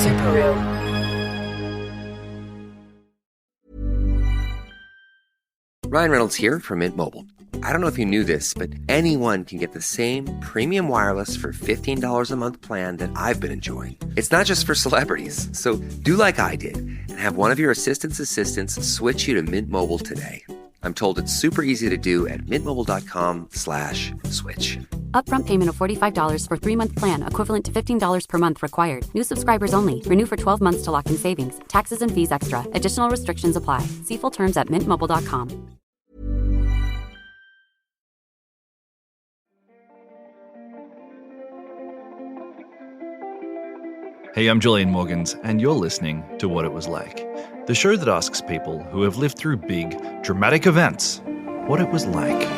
Subaru. Ryan Reynolds here from Mint Mobile. I don't know if you knew this, but anyone can get the same premium wireless for $15 a month plan that I've been enjoying. It's not just for celebrities. So do like I did and have one of your assistants switch you to Mint Mobile today. I'm told it's super easy to do at mintmobile.com/switch. Upfront payment of $45 for 3-month plan, equivalent to $15 per month required. New subscribers only. Renew for 12 months to lock in savings. Taxes and fees extra. Additional restrictions apply. See full terms at mintmobile.com. Hey, I'm Julian Morgans, and you're listening to What It Was Like, the show that asks people who have lived through big, dramatic events what it was like.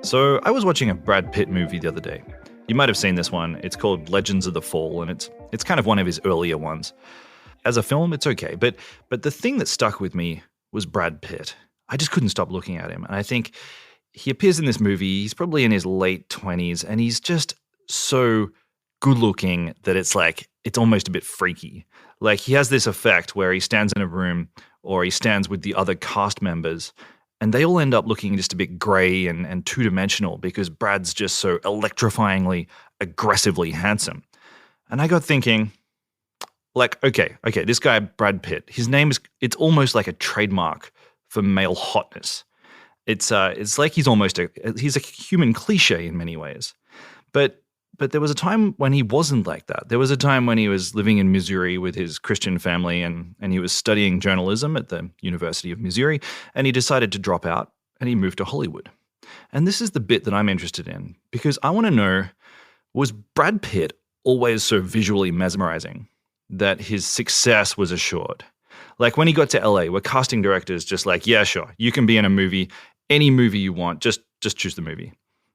So, I was watching a Brad Pitt movie the other day. You might have seen this one. It's called Legends of the Fall, and it's kind of one of his earlier ones. As a film, it's okay, but the thing that stuck with me was Brad Pitt. I just couldn't stop looking at him, and I think he appears in this movie. He's probably in his late 20s, and he's just so good-looking that it's almost a bit freaky. Like, he has this effect where he stands in a room or he stands with the other cast members, and they all end up looking just a bit grey and two-dimensional because Brad's just so electrifyingly, aggressively handsome. And I got thinking, okay, this guy, Brad Pitt, his name it's almost like a trademark for male hotness. It's like he's a human cliche in many ways. But there was a time when he wasn't like that. There was a time when he was living in Missouri with his Christian family and he was studying journalism at the University of Missouri, and he decided to drop out and he moved to Hollywood. And this is the bit that I'm interested in because I want to know, was Brad Pitt always so visually mesmerizing that his success was assured? Like, when he got to LA, were casting directors just like, yeah, sure, you can be in a movie, any movie you want, just choose the movie?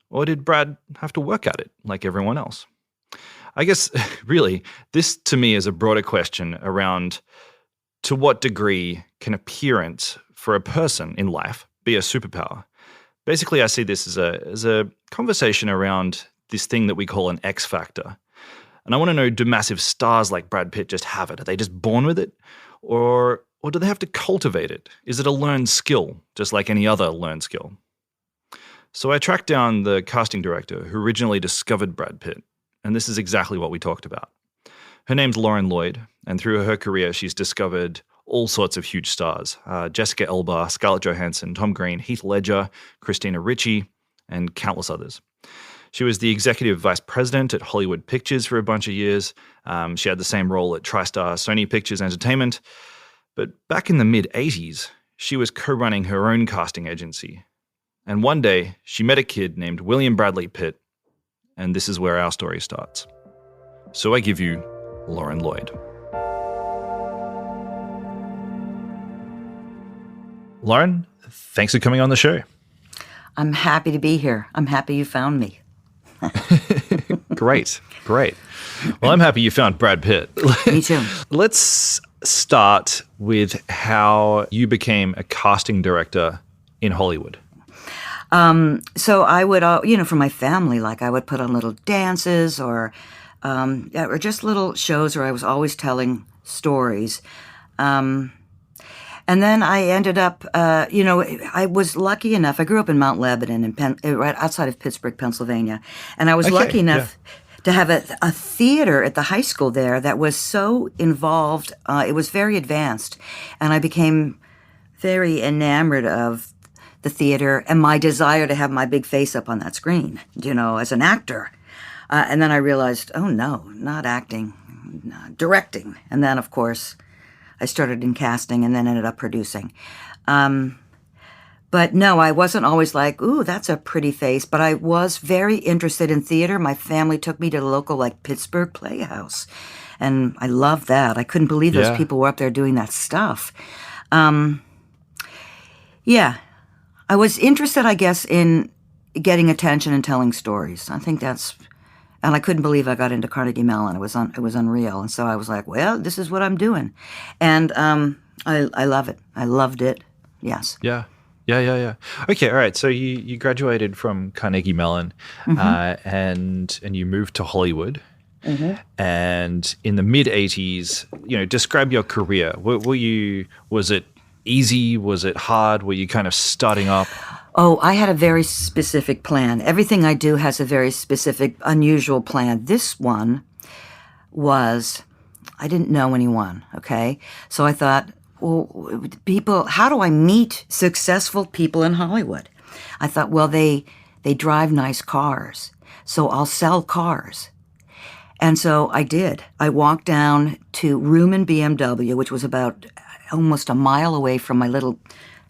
Or did Brad have to work at it like everyone else? I guess, really, this to me is a broader question around to what degree can appearance for a person in life be a superpower? Basically, I see this as a conversation around this thing that we call an X factor. And I want to know, do massive stars like Brad Pitt just have it? Are they just born with it? Or do they have to cultivate it? Is it a learned skill, just like any other learned skill? So I tracked down the casting director who originally discovered Brad Pitt, and this is exactly what we talked about. Her name's Lloyd, and through her career, she's discovered all sorts of huge stars. Jessica Alba, Scarlett Johansson, Tom Green, Heath Ledger, Christina Ricci, and countless others. She was the executive vice president at Hollywood Pictures for a bunch of years. She had the same role at TriStar Sony Pictures Entertainment. But back in the mid-'80s, she was co-running her own casting agency. And one day, she met a kid named William Bradley Pitt. And this is where our story starts. So I give you Lloyd. Lauren, thanks for coming on the show. I'm happy to be here. I'm happy you found me. Great. Well, I'm happy you found Brad Pitt. Me too. Let's start with how you became a casting director in Hollywood. So I would, for my family, I would put on little dances or just little shows where I was always telling stories. And then I ended up, I was lucky enough. I grew up in Mount Lebanon, right outside of Pittsburgh, Pennsylvania. And I was lucky enough to have a theater at the high school there that was so involved. It was very advanced. And I became very enamored of the theater and my desire to have my big face up on that screen, as an actor. And then I realized, oh, no, not acting, directing. And then, of course, I started in casting and then ended up producing. But no, I wasn't always like, ooh, that's a pretty face. But I was very interested in theater. My family took me to the local, Pittsburgh Playhouse. And I loved that. I couldn't believe those people were up there doing that stuff. I was interested, I guess, in getting attention and telling stories. I think that's And I couldn't believe I got into Carnegie Mellon. It was unreal. And so I was like, well, this is what I'm doing. And I love it. I loved it. Yes. Yeah. Okay, all right. So you graduated from Carnegie Mellon, and you moved to Hollywood. And in the mid '80s, describe your career. Was it easy? Was it hard? Were you kind of starting up? Oh, I had a very specific plan. Everything I do has a very specific, unusual plan. This one was, I didn't know anyone, okay? So I thought, well, how do I meet successful people in Hollywood? I thought, well, they drive nice cars, so I'll sell cars. And so I did. I walked down to Reuman BMW, which was about almost a mile away from my little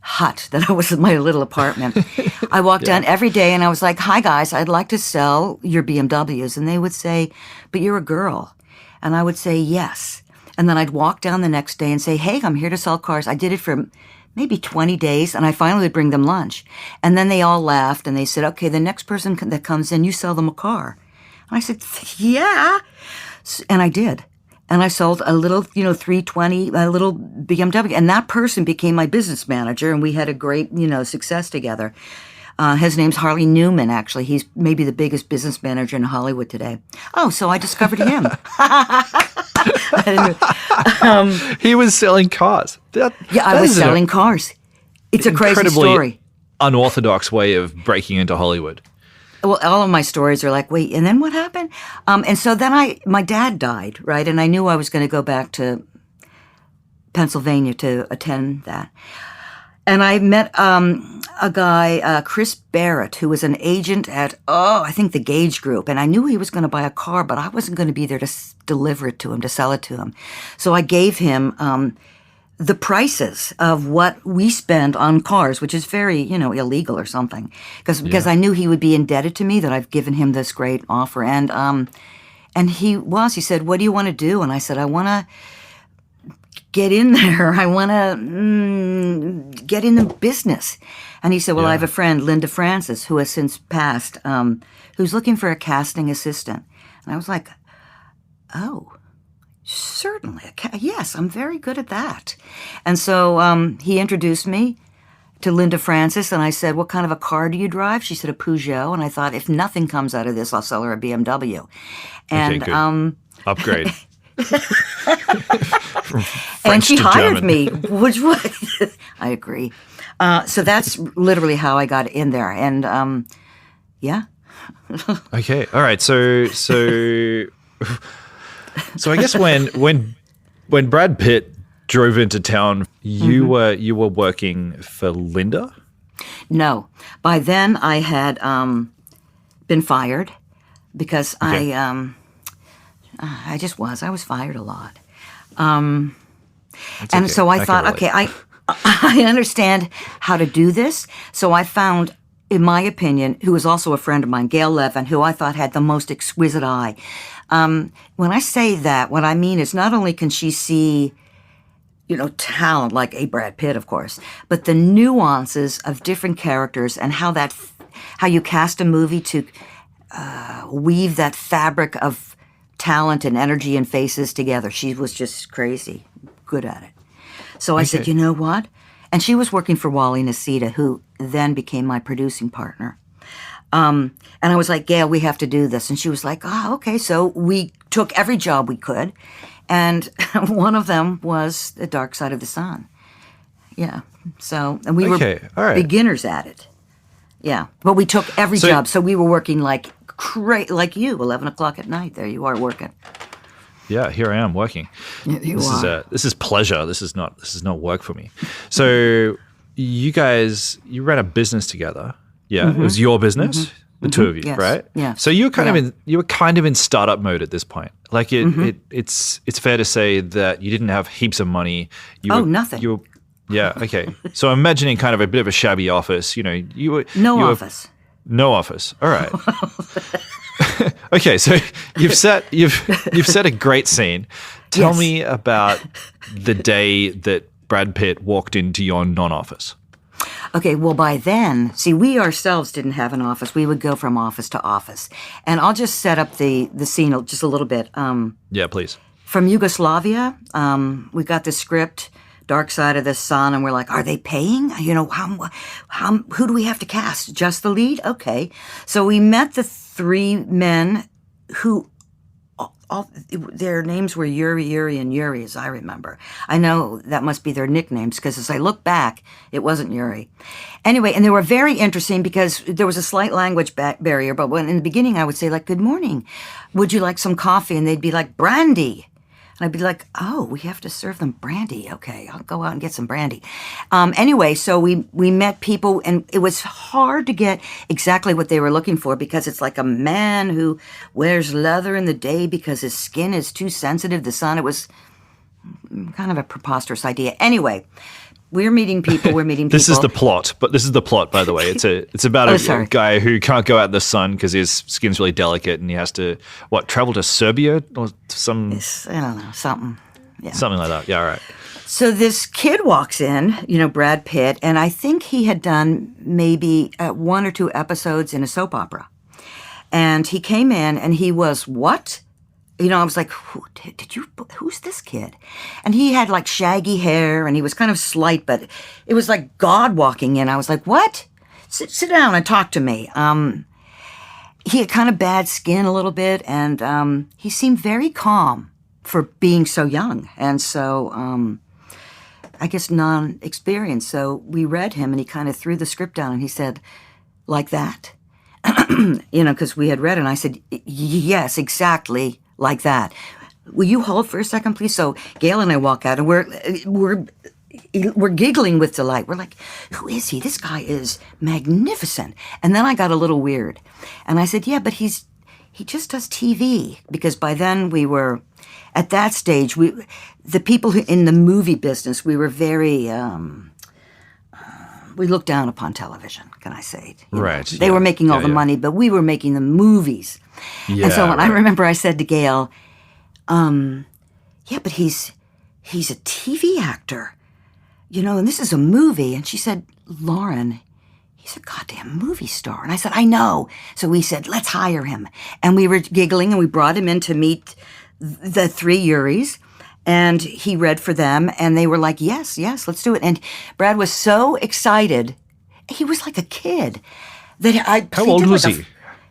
hut that I was in my little apartment. I walked down every day and I was like, hi guys, I'd like to sell your BMWs. And they would say, but you're a girl. And I would say, yes. And then I'd walk down the next day and say, hey, I'm here to sell cars. I did it for maybe 20 days and I finally would bring them lunch. And then they all laughed and they said, okay, the next person that comes in, you sell them a car. And I said, yeah. And I did. And I sold a little, 320, a little BMW. And that person became my business manager, and we had a great, success together. His name's Harley Newman, actually. He's maybe the biggest business manager in Hollywood today. Oh, so I discovered him. He was selling cars. I was selling cars. It's a crazy story. Unorthodox way of breaking into Hollywood. Well, all of my stories are like, wait, and then what happened? And so then my dad died, right? And I knew I was going to go back to Pennsylvania to attend that. And I met a guy, Chris Barrett, who was an agent at, I think the Gage Group. And I knew he was going to buy a car, but I wasn't going to be there to deliver it to him, to sell it to him. So I gave him the prices of what we spend on cars, which is very, illegal or something. Because I knew he would be indebted to me, that I've given him this great offer. And he said, what do you want to do? And I said, I want to get in there. I want to get in the business. And he said, well, I have a friend, Linda Francis, who has since passed, who's looking for a casting assistant. And I was like, oh, certainly. Yes, I'm very good at that. And so he introduced me to Linda Francis, and I said, what kind of a car do you drive? She said, a Peugeot. And I thought, if nothing comes out of this, I'll sell her a BMW. And okay, good. Upgrade. And she hired me, which was, I agree. So that's literally how I got in there. And yeah. Okay. All right. So I guess when Brad Pitt drove into town, you were working for Linda? No. By then I had been fired because I was fired a lot. And so I thought, okay, I understand how to do this. So I found, in my opinion, who was also a friend of mine, Gail Levin, who I thought had the most exquisite eye. When I say that, what I mean is not only can she see, talent like a Brad Pitt, of course, but the nuances of different characters and how you cast a movie to weave that fabric of talent and energy and faces together. She was just crazy good at it. So I said, you know what? And she was working for Wally Nacita, who then became my producing partner. And I was like, Gail, we have to do this. And she was like, okay. So we took every job we could. And one of them was The Dark Side of the Sun. Yeah. So, and we were beginners at it. Yeah. But we took every job. So we were working like you, 11 o'clock at night. There you are working. Yeah, here I am working. This is pleasure. This is not work for me. So you ran a business together. Yeah, It was your business, the two of you, yes. right? Yeah. So you were kind of in startup mode at this point. Like it's fair to say that you didn't have heaps of money. Nothing. Yeah. Okay. So I'm imagining kind of a bit of a shabby office. No office. No office. All right. Okay, so you've set a great scene. Tell me about the day that Brad Pitt walked into your non-office. Okay, well, by then, see, we ourselves didn't have an office. We would go from office to office. And I'll just set up the scene just a little bit. Yeah, please. From Yugoslavia, we got the script, Dark Side of the Sun, and we're like, are they paying? You know, who do we have to cast? Just the lead? Okay. So we met the three men who... their names were Yuri, and Yuri, as I remember. I know that must be their nicknames, because as I look back, it wasn't Yuri. Anyway, and they were very interesting because there was a slight language barrier, but when in the beginning I would say, like, good morning, would you like some coffee? And they'd be like, brandy. And I'd be like, oh, we have to serve them brandy. Okay, I'll go out and get some brandy. Anyway, so we met people, and it was hard to get exactly what they were looking for, because it's like a man who wears leather in the day because his skin is too sensitive to the sun. It was kind of a preposterous idea. Anyway, we're meeting people. This is the plot, by the way. It's about a guy who can't go out in the sun because his skin's really delicate, and he has to travel to Serbia or some. I don't know, something. Yeah, something like that. Yeah, all right. So this kid walks in, Brad Pitt, and I think he had done maybe 1 or 2 episodes in a soap opera, and he came in and he was what? I was like, who's this kid? And he had like shaggy hair, and he was kind of slight, but it was like God walking in. I was like, what? Sit down and talk to me. He had kind of bad skin a little bit, and he seemed very calm for being so young. And so I guess non-experienced. So we read him, and he kind of threw the script down, and he said, like that? Because we had read it, and I said, yes, exactly. Like that. Will you hold for a second, please? So Gail and I walk out, and we're giggling with delight. We're like, who is he? This guy is magnificent. And then I got a little weird, and I said, yeah, but he just does TV, because by then we were at that stage. The people who in the movie business, we were very. We looked down upon television, can I say? Right. They were making all the money, but we were making the movies. Yeah, and so I remember I said to Gail, yeah, but he's a TV actor, and this is a movie. And she said, Lauren, he's a goddamn movie star. And I said, I know. So we said, let's hire him. And we were giggling, and we brought him in to meet the 3 Yuris. And he read for them, and they were like, yes, let's do it. And Brad was so excited. He was like a kid. How old was he?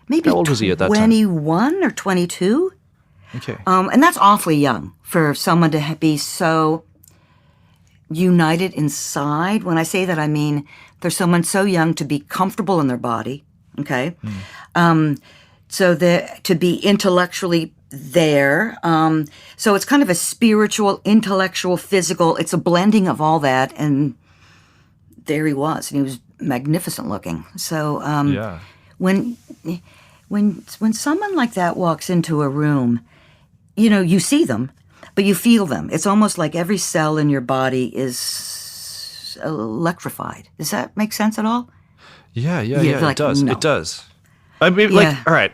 Maybe How old was he at that time? 21 or 22. Okay. And that's awfully young for someone to be so united inside. When I say that, I mean there's someone so young to be comfortable in their body, okay? So to be intellectually there. So it's kind of a spiritual, intellectual, physical. It's a blending of all that, and there he was, and he was magnificent looking. So when someone like that walks into a room, you see them, but you feel them. It's almost like every cell in your body is electrified. Does that make sense at all? Yeah, like, it does. No. It does. I mean, all right.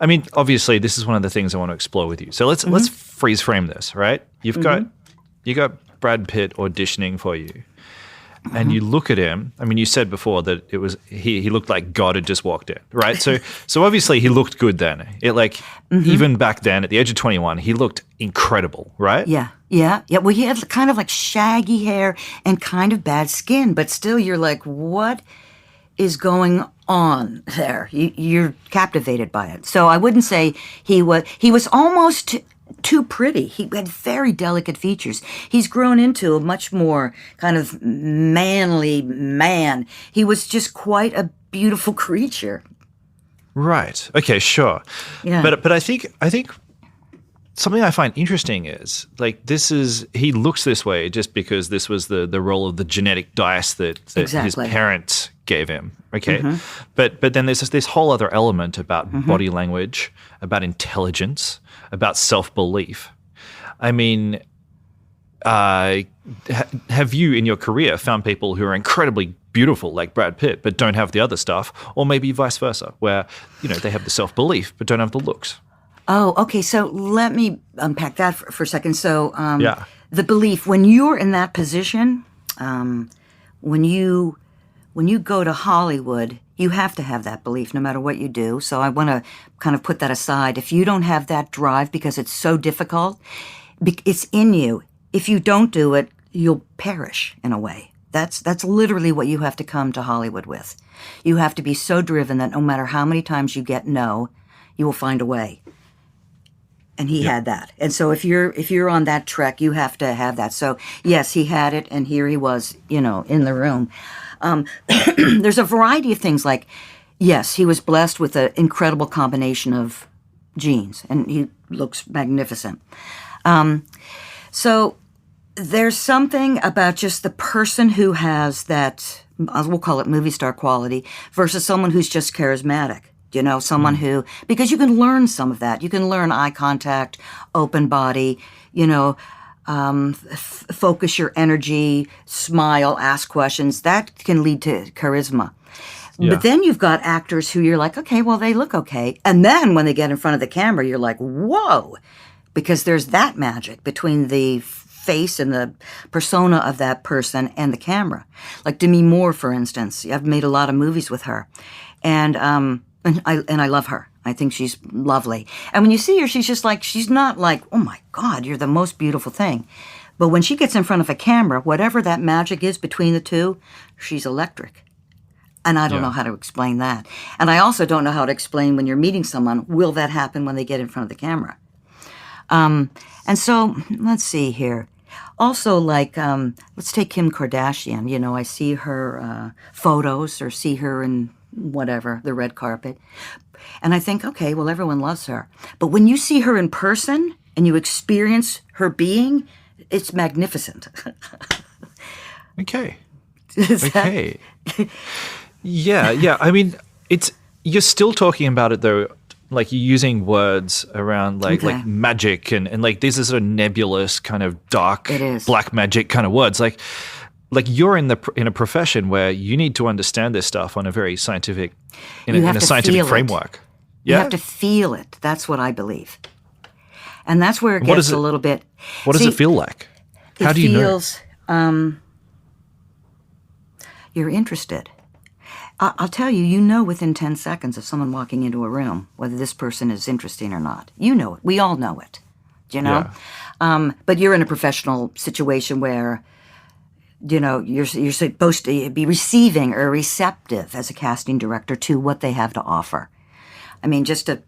I mean, obviously, this is one of the things I want to explore with you. So let's freeze frame this, right? You got Brad Pitt auditioning for you, and you look at him. I mean, you said before that it was he looked like God had just walked in, right? So obviously he looked good then. Even back then, at the age of 21, he looked incredible, right? Yeah. Well, he had kind of like shaggy hair and kind of bad skin, but still, you're like, what is going on there? You're captivated by it. So I wouldn't say he was almost too pretty. He had very delicate features. He's grown into a much more kind of manly man. He was just quite a beautiful creature. Right. Okay, sure. Yeah. But I think something I find interesting is he looks this way just because this was the roll of the genetic dice that exactly. his parents gave him. Okay. But then there's this whole other element about body language, about intelligence, about self-belief. I mean, have you in your career found people who are incredibly beautiful like Brad Pitt but don't have the other stuff, or maybe vice versa, where they have the self-belief but don't have the looks? Oh, okay. So let me unpack that for a second. So the belief, when you're in that position, when when you go to Hollywood, you have to have that belief no matter what you do. So I want to kind of put that aside. If you don't have that drive because it's so difficult, it's in you. If you don't do it, you'll perish in a way. That's literally what you have to come to Hollywood with. You have to be so driven that no matter how many times you get no, you will find a way. And he had that. And so if you're on that trek, you have to have that. So yes, he had it, and here he was, in the room. There's a variety of things like, yes, he was blessed with an incredible combination of genes, and he looks magnificent. So there's something about just the person who has that, we'll call it movie star quality, versus someone who's just charismatic. Someone who, because you can learn some of that. You can learn eye contact, open body, focus your energy, smile, ask questions. That can lead to charisma. Yeah. But then you've got actors who you're like, okay, well, they look okay. And then when they get in front of the camera, you're like, whoa, because there's that magic between the face and the persona of that person and the camera. Like Demi Moore, for instance. I've made a lot of movies with her. And I love her. I think she's lovely. And when you see her, she's not like, oh my God, you're the most beautiful thing. But when she gets in front of a camera, whatever that magic is between the two, she's electric. And I don't know how to explain that. And I also don't know how to explain when you're meeting someone, will that happen when they get in front of the camera? And so, let's see here. Also, let's take Kim Kardashian. I see her photos or see her in whatever, the red carpet. And I think, okay, well, everyone loves her. But when you see her in person and you experience her being, it's magnificent. Okay. Okay. Yeah. I mean, you're still talking about it, though, like you're using words around like magic and like these are sort of nebulous kind of dark black magic kind of words. Like you're in a profession where you need to understand this stuff on a very scientific, in a scientific framework. You have to feel it. That's what I believe. And that's where it gets a little bit. What does it feel like? How do you know? It feels, you're interested. I'll tell you, within 10 seconds of someone walking into a room, whether this person is interesting or not. You know it. We all know it, Yeah. But you're in a professional situation where, you're supposed to be receiving or receptive as a casting director to what they have to offer. I mean, just to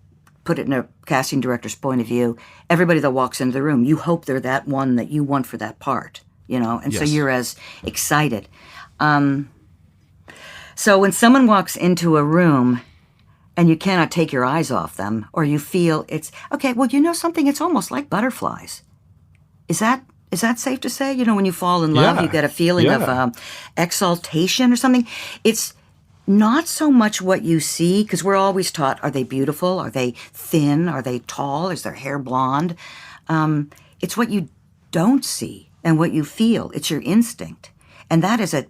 put it in a casting director's point of view, everybody that walks into the room, you hope they're that one that you want for that part, and so you're as excited. So when someone walks into a room and you cannot take your eyes off them, or you feel it's, okay, well, something, it's almost like butterflies. Is that safe to say? When you fall in love, you get a feeling of exaltation or something. It's not so much what you see, because we're always taught, are they beautiful? Are they thin? Are they tall? Is their hair blonde? It's what you don't see and what you feel. It's your instinct. And that is a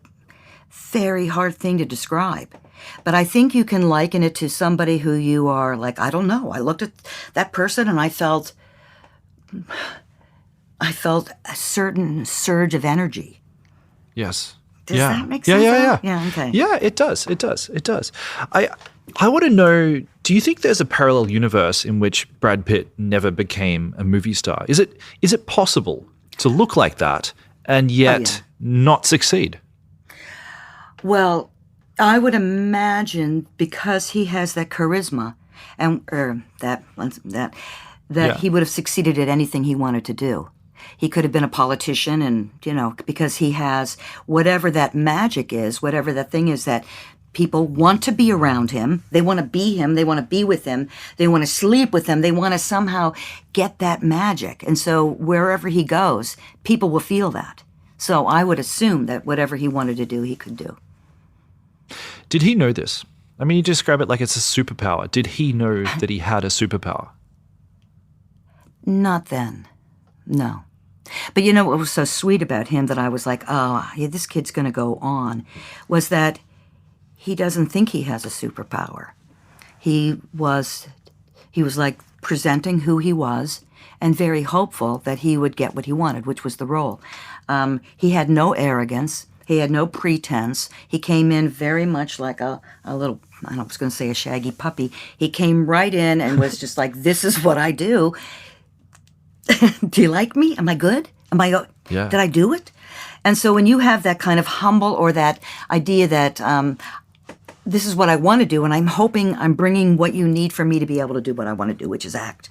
very hard thing to describe. But I think you can liken it to somebody who you are like, I don't know. I looked at that person and I felt a certain surge of energy. Yes. Does that make sense? Yeah, okay. Yeah, it does. I want to know, do you think there's a parallel universe in which Brad Pitt never became a movie star? Is it possible to look like that and yet not succeed? Well, I would imagine because he has that charisma and that he would have succeeded at anything he wanted to do. He could have been a politician and, because he has whatever that magic is, whatever that thing is that people want to be around him. They want to be him. They want to be with him. They want to sleep with him. They want to somehow get that magic. And so wherever he goes, people will feel that. So I would assume that whatever he wanted to do, he could do. Did he know this? I mean, you describe it like it's a superpower. Did he know that he had a superpower? Not then. No. But what was so sweet about him that I was like, this kid's going to go on, was that he doesn't think he has a superpower. He was like presenting who he was and very hopeful that he would get what he wanted, which was the role. He had no arrogance. He had no pretense. He came in very much like a little, I was going to say a shaggy puppy. He came right in and was just like, this is what I do. Do you like me? Am I good? Did I do it? And so when you have that kind of humble or that idea that this is what I want to do, and I'm hoping I'm bringing what you need for me to be able to do what I want to do, which is act.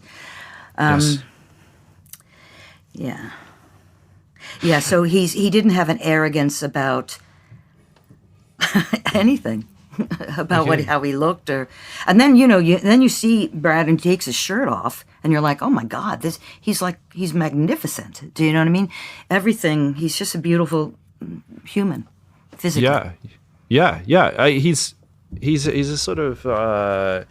Yes. Yeah. Yeah, so he didn't have an arrogance about anything, about how he looked, and then you see Brad and he takes his shirt off, and you're like, oh my God, he's magnificent. Do you know what I mean? Everything. He's just a beautiful human, physically. Yeah. He's a sort of.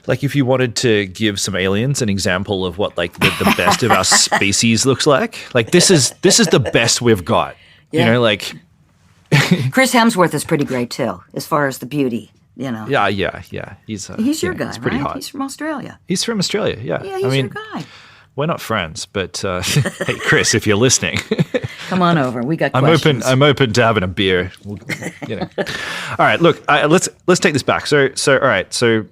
Like if you wanted to give some aliens an example of what like the best of our species looks like this is the best we've got. Yeah. You know, like Chris Hemsworth is pretty great too, as far as the beauty. You know. Yeah. He's your guy, he's pretty right? hot. He's from Australia. He's from Australia. Yeah. Yeah, he's your guy. We're not friends, but hey, Chris, if you're listening, come on over. We got questions. I'm open to having a beer. All right, look, let's take this back. So all right, so.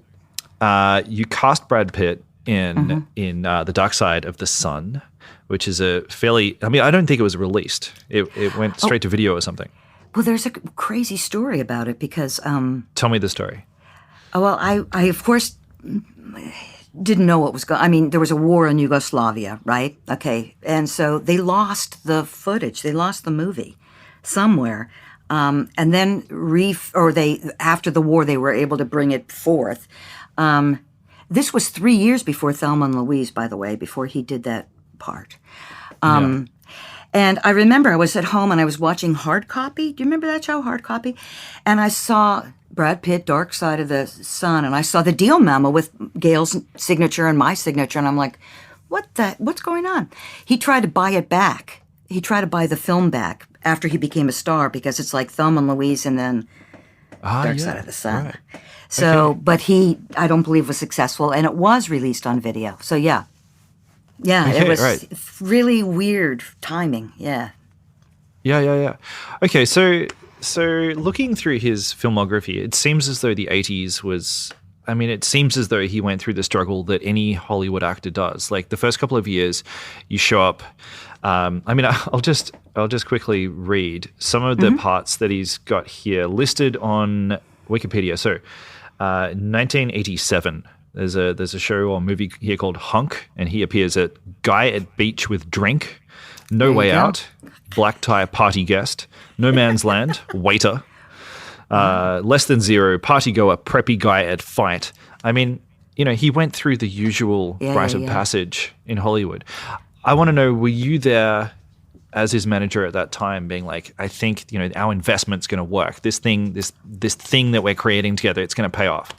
You cast Brad Pitt in The Dark Side of the Sun, which is a fairly. I mean, I don't think it was released. It went straight to video or something. Well, there's a crazy story about it because. Tell me the story. Well, I of course didn't know what was going. I mean, there was a war in Yugoslavia, right? Okay, and so they lost the footage. They lost the movie somewhere. And then after the war they were able to bring it forth. This was 3 years before Thelma and Louise, by the way, before he did that part. And I remember I was at home and I was watching Hard Copy. Do you remember that show, Hard Copy? And I saw Brad Pitt, Dark Side of the Sun, and I saw the deal memo with Gail's signature and my signature, and I'm like, what's going on? He tried to buy it back. He tried to buy the film back after he became a star because it's like Thelma and Louise and then Dark Side of the Sun. Right. So, but I don't believe was successful, and it was released on video. So yeah, it was really weird timing. Yeah. Okay, so looking through his filmography, it seems as though the 80s was. I mean, it seems as though he went through the struggle that any Hollywood actor does. Like the first couple of years, you show up. I mean, I'll just quickly read some of the parts that he's got here listed on Wikipedia. So, 1987, there's a show or movie here called Hunk, and he appears at Guy at Beach with Drink, No Way Out, Black Tie Party Guest, No Man's Land, Waiter, Less Than Zero, Party Goer, Preppy Guy at Fight. I mean, he went through the usual rite of passage in Hollywood. I want to know, were you there as his manager at that time being like, I think, our investment's going to work. This thing that we're creating together, it's going to pay off.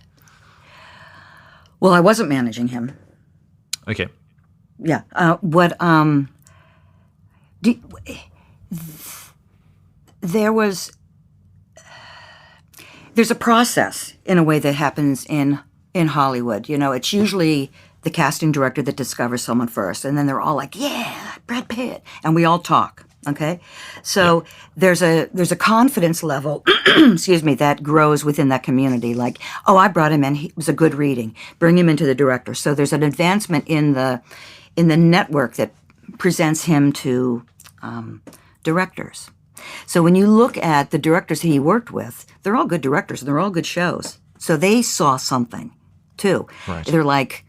Well, I wasn't managing him. Okay. Yeah. There's a process in a way that happens in Hollywood. It's usually the casting director that discovers someone first, and then they're all like, yeah, Brad Pitt, and we all talk, okay? So there's a confidence level, excuse me, that grows within that community, like, oh, I brought him in, he was a good reading, bring him into the director. So there's an advancement in the network that presents him to directors. So when you look at the directors he worked with, they're all good directors, and they're all good shows. So they saw something, too. Right. They're like,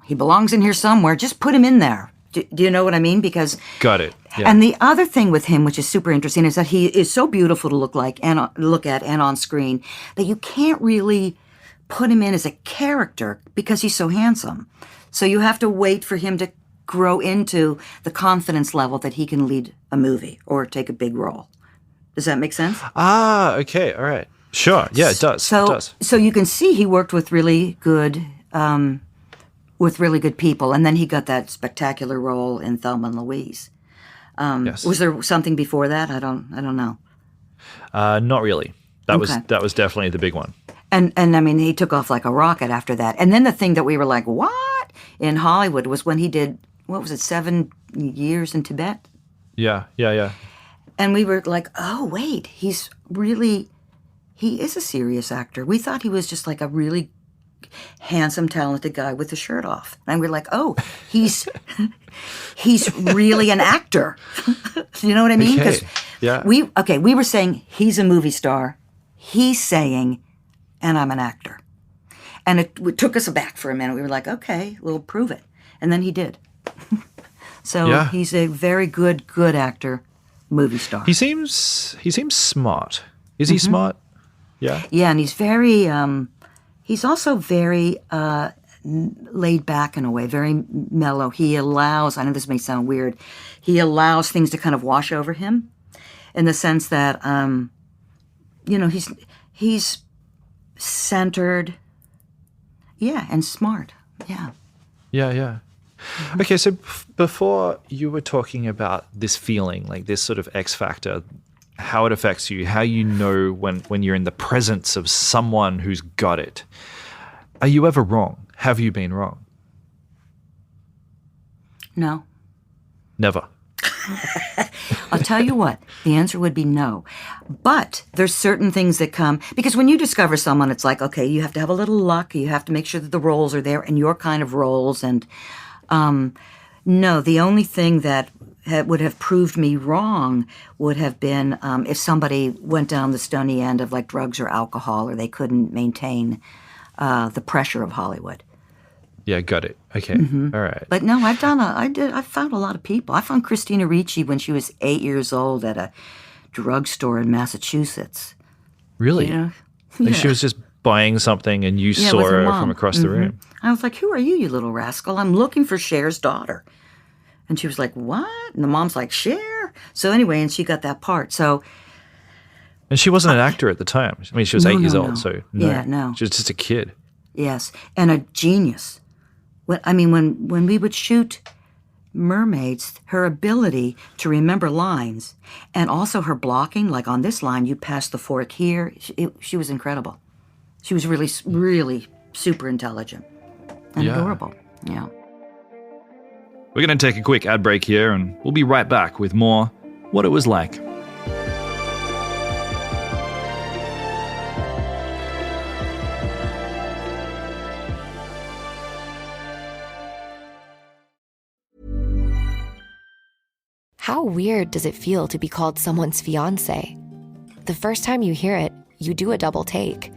he belongs in here somewhere. Just put him in there. Do you know what I mean? Because got it. Yeah. And the other thing with him, which is super interesting, is that he is so beautiful to look at and on screen that you can't really put him in as a character because he's so handsome. So you have to wait for him to grow into the confidence level that he can lead a movie or take a big role. Does that make sense? Okay, all right, sure, yeah, it does. So you can see he worked with really good. With really good people, and then he got that spectacular role in Thelma and Louise. Yes. Was there something before that? I don't know. Not really. That was definitely the big one. And I mean, he took off like a rocket after that. And then the thing that we were like, what? In Hollywood was when he did, what was it, 7 years in Tibet? Yeah. And we were like, oh, wait, he is a serious actor. We thought he was just like a really handsome, talented guy with the shirt off. And we're like, oh, he's really an actor. You know what I mean? Okay. Yeah. we were saying he's a movie star. He's saying, and I'm an actor. And it took us aback for a minute. We were like, okay, we'll prove it. And then he did. So he's a very good actor, movie star. He seems smart. Is he smart? Yeah. Yeah, and he's very, he's also very laid back in a way, very mellow. He allows, I know this may sound weird, he allows things to kind of wash over him in the sense that, he's centered, and smart, yeah. Yeah. Okay, so before you were talking about this feeling, like this sort of X factor, how it affects you, how you know when you're in the presence of someone who's got it. Are you ever wrong? Have you been wrong? No. Never. I'll tell you what, the answer would be no. But there's certain things that come, because when you discover someone, it's like, okay, you have to have a little luck. You have to make sure that the roles are there and your kind of roles. And no, the only thing that would have proved me wrong would have been if somebody went down the stony end of like drugs or alcohol, or they couldn't maintain the pressure of Hollywood. Yeah, got it. Okay, All right. But no, I found a lot of people. I found Christina Ricci when she was 8 years old at a drugstore in Massachusetts. Really? You know? Like she was just buying something and you saw with her mom. from across the room. I was like, who are you, you little rascal? I'm looking for Cher's daughter. And she was like, what? And the mom's like, Cher? So anyway, and she got that part. So, and she wasn't an actor at the time. I mean, she was 8 years old, so no. Yeah, no. She was just a kid. Yes, and a genius. When we would shoot Mermaids, her ability to remember lines and also her blocking, like on this line, you pass the fork here, she was incredible. She was really, really super intelligent and adorable. Yeah. We're going to take a quick ad break here, and we'll be right back with more What It Was Like. How weird does it feel to be called someone's fiancé? The first time you hear it, you do a double take.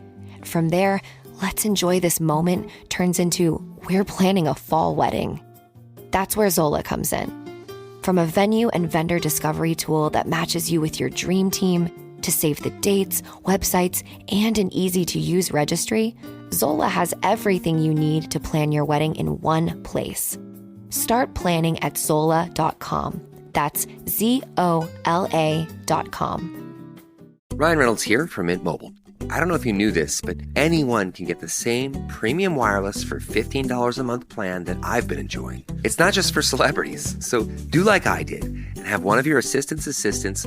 From there, let's enjoy this moment turns into we're planning a fall wedding. That's where Zola comes in. From a venue and vendor discovery tool that matches you with your dream team, to save the dates, websites, and an easy-to-use registry, Zola has everything you need to plan your wedding in one place. Start planning at Zola.com. That's ZOLA.com. Ryan Reynolds here from Mint Mobile. I don't know if you knew this, but anyone can get the same premium wireless for $15 a month plan that I've been enjoying. It's not just for celebrities. So do like I did and have one of your assistants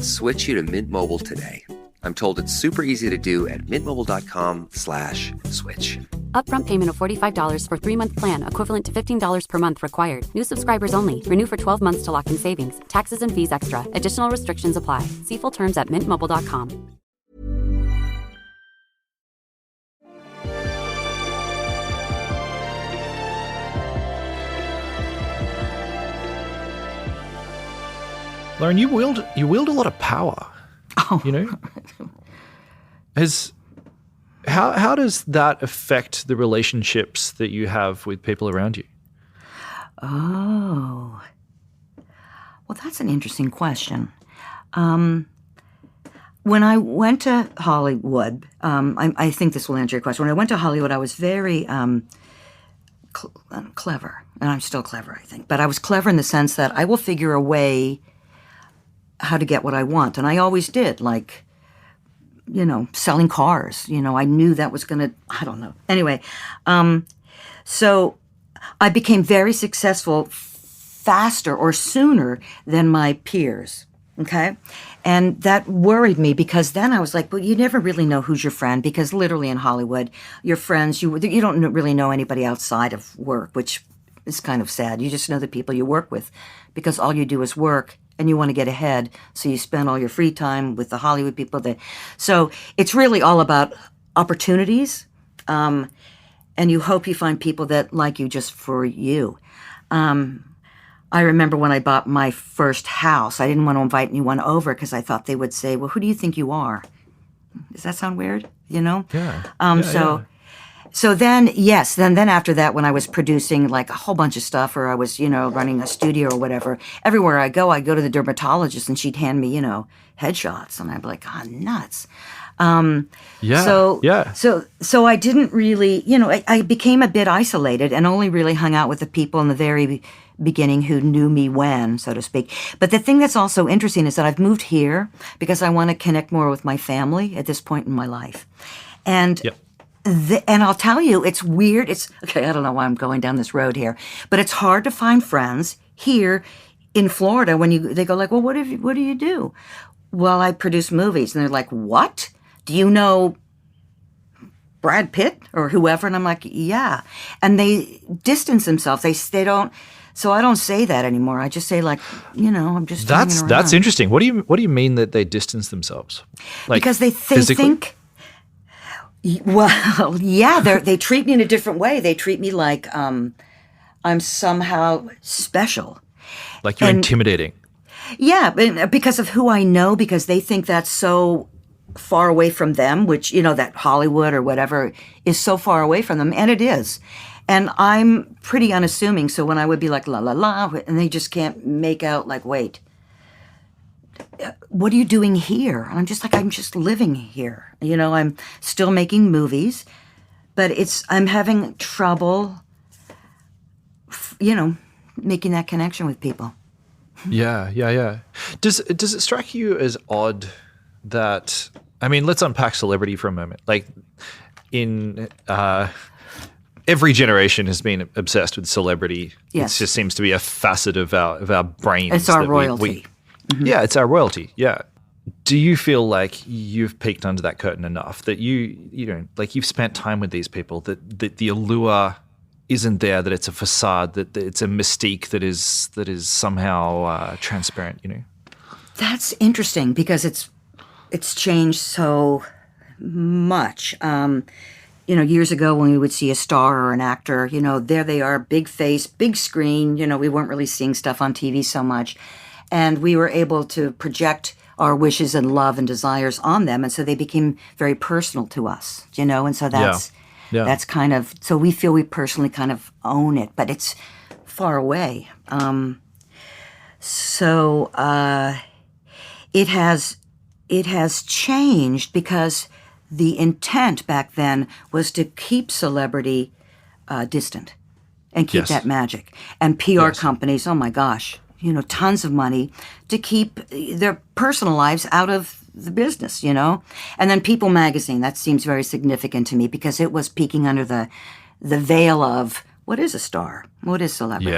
switch you to Mint Mobile today. I'm told it's super easy to do at mintmobile.com/switch. Upfront payment of $45 for 3-month plan, equivalent to $15 per month required. New subscribers only. Renew for 12 months to lock in savings. Taxes and fees extra. Additional restrictions apply. See full terms at mintmobile.com. Lauren, you wield a lot of power. Oh. You know? How does that affect the relationships that you have with people around you? Oh. Well, that's an interesting question. When I went to Hollywood, I think this will answer your question. When I went to Hollywood, I was very clever, and I'm still clever, I think. But I was clever in the sense that I will figure a way how to get what I want, and I always did, like, selling cars. I knew that was going to, I don't know. Anyway, so I became very successful faster or sooner than my peers, okay? And that worried me because then I was like, well, you never really know who's your friend because literally in Hollywood, your friends, you don't really know anybody outside of work, which is kind of sad. You just know the people you work with because all you do is work and you want to get ahead. So you spend all your free time with the Hollywood people. So it's really all about opportunities, and you hope you find people that like you just for you. I remember when I bought my first house, I didn't want to invite anyone over because I thought they would say, well, who do you think you are? Does that sound weird? Yeah. So then, yes, then after that, when I was producing like a whole bunch of stuff, or I was, running a studio or whatever, everywhere I go to the dermatologist and she'd hand me, headshots. And I'd be like, nuts. So I didn't really, I became a bit isolated and only really hung out with the people in the very beginning who knew me when, so to speak. But the thing that's also interesting is that I've moved here because I want to connect more with my family at this point in my life. And and I'll tell you, it's weird. I don't know why I'm going down this road here, but it's hard to find friends here in Florida when they go like, well, what do you do? Well, I produce movies. And they're like, what? Do you know Brad Pitt or whoever? And I'm like, yeah. And they distance themselves. They don't. So I don't say that anymore. I just say like, I'm just hanging around. That's interesting. What do you mean that they distance themselves? Like because they think. Well, yeah, they treat me in a different way. They treat me like I'm somehow special. Like you're intimidating. Yeah, because of who I know, because they think that's so far away from them, which, that Hollywood or whatever is so far away from them, and it is. And I'm pretty unassuming, so when I would be like, la, la, la, and they just can't make out, like, wait, what are you doing here? And I'm just like, I'm just living here. I'm still making movies, but I'm having trouble, making that connection with people. Yeah. Does it strike you as odd that, let's unpack celebrity for a moment. Like in every generation has been obsessed with celebrity. Yes. It just seems to be a facet of our brains. It's our royalty. Mm-hmm. Yeah, it's our royalty. Yeah. Do you feel like you've peeked under that curtain enough that you've spent time with these people, that the allure isn't there, that it's a facade, that it's a mystique that is somehow transparent, That's interesting because it's changed so much. Years ago when we would see a star or an actor, there they are, big face, big screen, we weren't really seeing stuff on TV so much. And we were able to project our wishes and love and desires on them. And so they became very personal to us, and so that's kind of, so we feel we personally kind of own it, but it's far away. It has changed because the intent back then was to keep celebrity distant and keep that magic. And PR companies, oh my gosh, tons of money to keep their personal lives out of the business, And then People magazine, that seems very significant to me because it was peeking under the veil of what is a star? What is celebrity?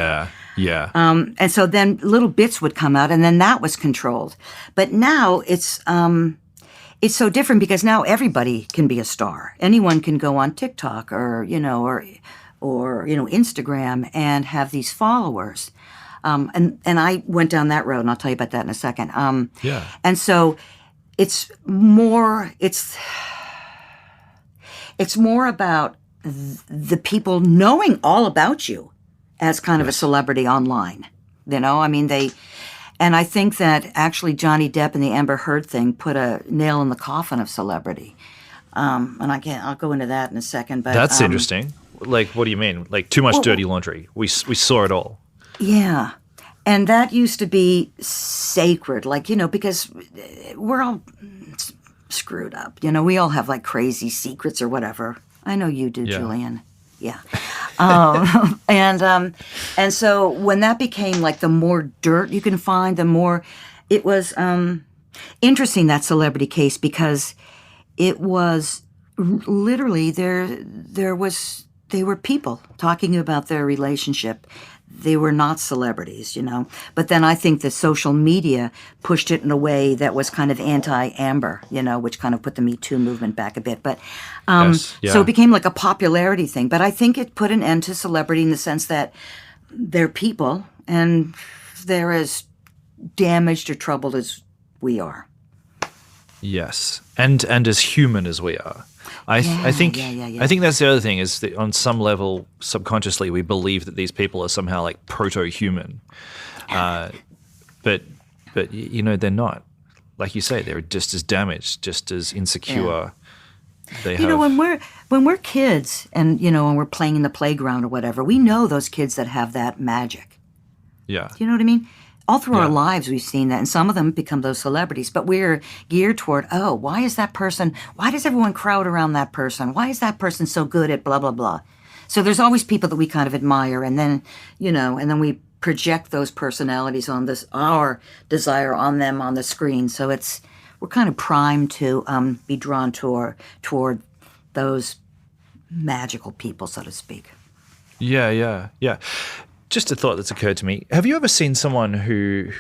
Yeah. And so then little bits would come out and then that was controlled. But now it's so different because now everybody can be a star. Anyone can go on TikTok or Instagram and have these followers. And I went down that road, and I'll tell you about that in a second. And so it's more about the people knowing all about you as kind of a celebrity online. And I think that actually Johnny Depp and the Amber Heard thing put a nail in the coffin of celebrity. And I'll go into that in a second. But that's interesting. Like, what do you mean? Like too much dirty laundry? We saw it all. Yeah. And that used to be sacred, because we're all screwed up. We all have like crazy secrets or whatever. I know you do, Julian. Yeah. And so when that became like the more dirt you can find, the more it was interesting, that celebrity case, because it was literally they were people talking about their relationship. They were not celebrities, But then I think the social media pushed it in a way that was kind of anti-Amber, which kind of put the Me Too movement back a bit. But so it became like a popularity thing. But I think it put an end to celebrity in the sense that they're people and they're as damaged or troubled as we are. Yes, and as human as we are. I think that's the other thing is that on some level, subconsciously, we believe that these people are somehow like proto-human, but they're not. Like you say, they're just as damaged, just as insecure. Yeah. When we're kids, and when we're playing in the playground or whatever, we know those kids that have that magic. Yeah. Do you know what I mean? All through our lives, we've seen that, and some of them become those celebrities. But we're geared toward, why is that person? Why does everyone crowd around that person? Why is that person so good at blah blah blah? So there's always people that we kind of admire, and then and then we project those personalities on our desire on them on the screen. So we're kind of primed to be drawn toward those magical people, so to speak. Yeah. Just a thought that's occurred to me. Have you ever seen someone who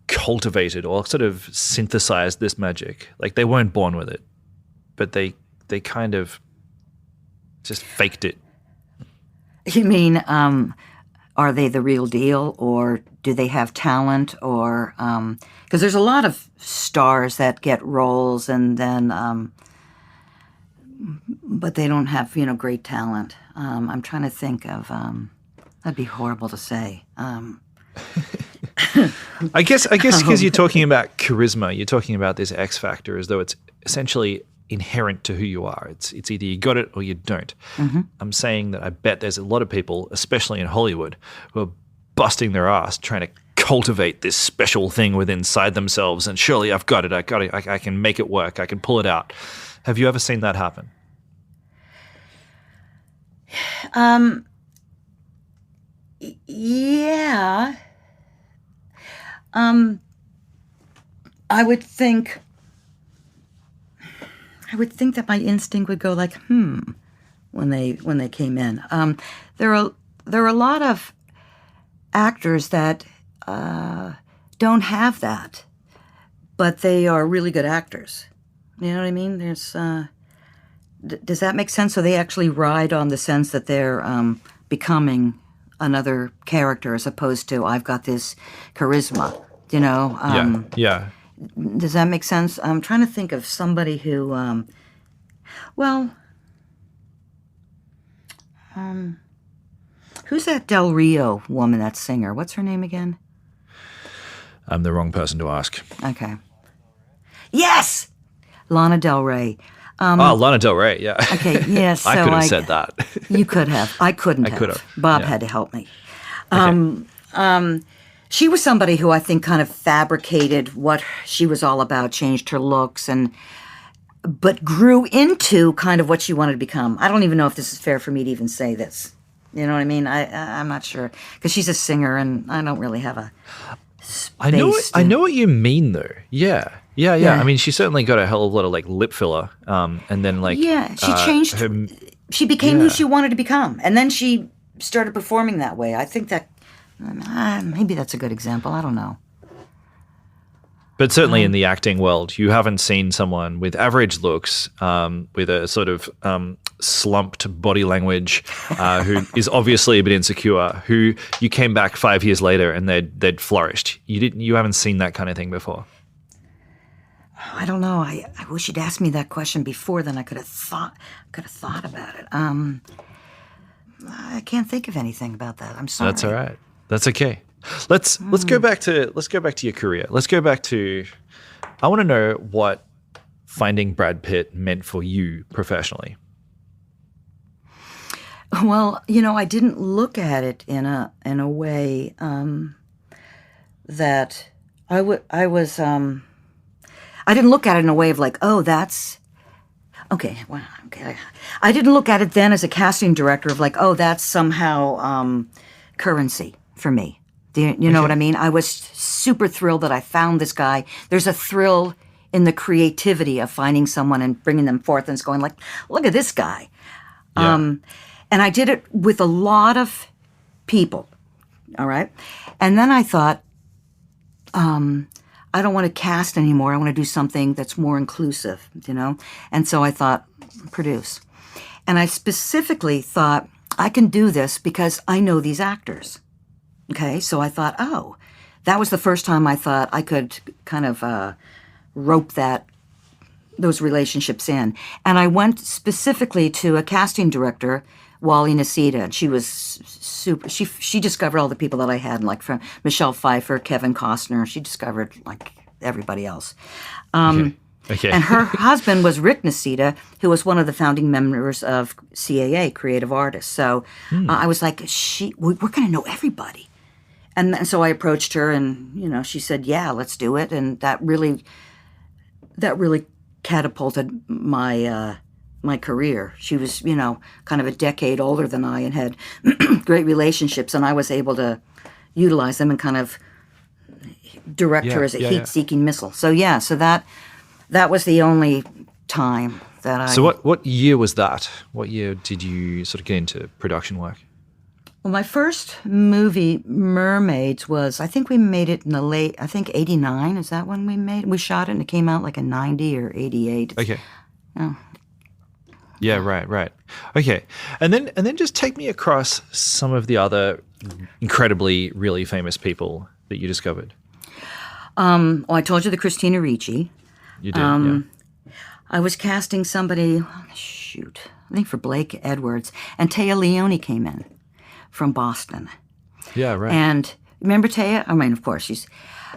cultivated or sort of synthesized this magic? Like they weren't born with it, but they kind of just faked it. You mean, are they the real deal, or do they have talent, or because there's a lot of stars that get roles and then, but they don't have great talent. I'm trying to think of. That'd be horrible to say. I guess because you're talking about charisma, you're talking about this X factor as though it's essentially inherent to who you are. It's either you got it or you don't. Mm-hmm. I'm saying that I bet there's a lot of people, especially in Hollywood, who are busting their ass trying to cultivate this special thing within inside themselves. And surely I've got it. I can make it work. I can pull it out. Have you ever seen that happen? Yeah. I would think that my instinct would go like, when they came in. There are a lot of actors that don't have that, but they are really good actors. You know what I mean? There's does that make sense? So they actually ride on the sense that they're becoming another character as opposed to I've got this charisma, Yeah. Does that make sense? I'm trying to think of somebody who, who's that Del Rio woman, that singer? What's her name again? I'm the wrong person to ask. Okay. Yes! Lana Del Rey. Lana Del Rey, yeah. Okay, yes. I could have said that. You could have. I couldn't have. I could have. Bob had to help me. She was somebody who I think kind of fabricated what she was all about, changed her looks, but grew into kind of what she wanted to become. I don't even know if this is fair for me to even say this. You know what I mean? I'm not sure. Because she's a singer, and I don't really have a space. I know what you mean, though. Yeah. I mean, she certainly got a hell of a lot of, like, lip filler, and then, like... Yeah, she changed... she became who she wanted to become, and then she started performing that way. I think that... maybe that's a good example. I don't know. But certainly in the acting world, you haven't seen someone with average looks, with a sort of slumped body language, who is obviously a bit insecure, who you came back 5 years later and they'd flourished. You haven't seen that kind of thing before. I don't know. I wish you'd asked me that question before. Then I could have thought about it. I can't think of anything about that. I'm sorry. That's all right. That's okay. Let's go back to your career. Let's go back to. I want to know what finding Brad Pitt meant for you professionally. Well, I didn't look at it in a way that I was. I didn't look at it in a way of like, oh, that's okay. Well, okay. I didn't look at it then as a casting director of like, oh, that's somehow currency for me. Do you know what I mean? I was super thrilled that I found this guy. There's a thrill in the creativity of finding someone and bringing them forth and it's going like, look at this guy. Yeah. And I did it with a lot of people, all right? And then I thought, I don't want to cast anymore. I want to do something that's more inclusive, And so I thought, produce. And I specifically thought, I can do this because I know these actors. Okay, so I thought, that was the first time I thought I could kind of rope those relationships in. And I went specifically to a casting director, Wally Nacita, and she was super. She discovered all the people that I had, like from Michelle Pfeiffer, Kevin Costner. She discovered like everybody else. Okay. And her husband was Rick Nacita, who was one of the founding members of CAA, Creative Artists. So I was like, we're going to know everybody. And so I approached her, and she said, "Yeah, let's do it." And that really catapulted my career. She was, kind of a decade older than I, and had great relationships, and I was able to utilize them and kind of direct her as a heat-seeking missile. So that was the only time that I... So what year was that? What year did you sort of get into production work? Well, my first movie, Mermaids, was, I think we made it in the late, 89. Is that when we made it? We shot it and it came out like in 90 or 88. Okay. Oh. Yeah, right. Okay. And then just take me across some of the other incredibly, really famous people that you discovered. I told you the Christina Ricci. You did, yeah. I was casting somebody, I think for Blake Edwards, and Taya Leone came in from Boston. Yeah, right. And remember Taya? I mean, of course, she's...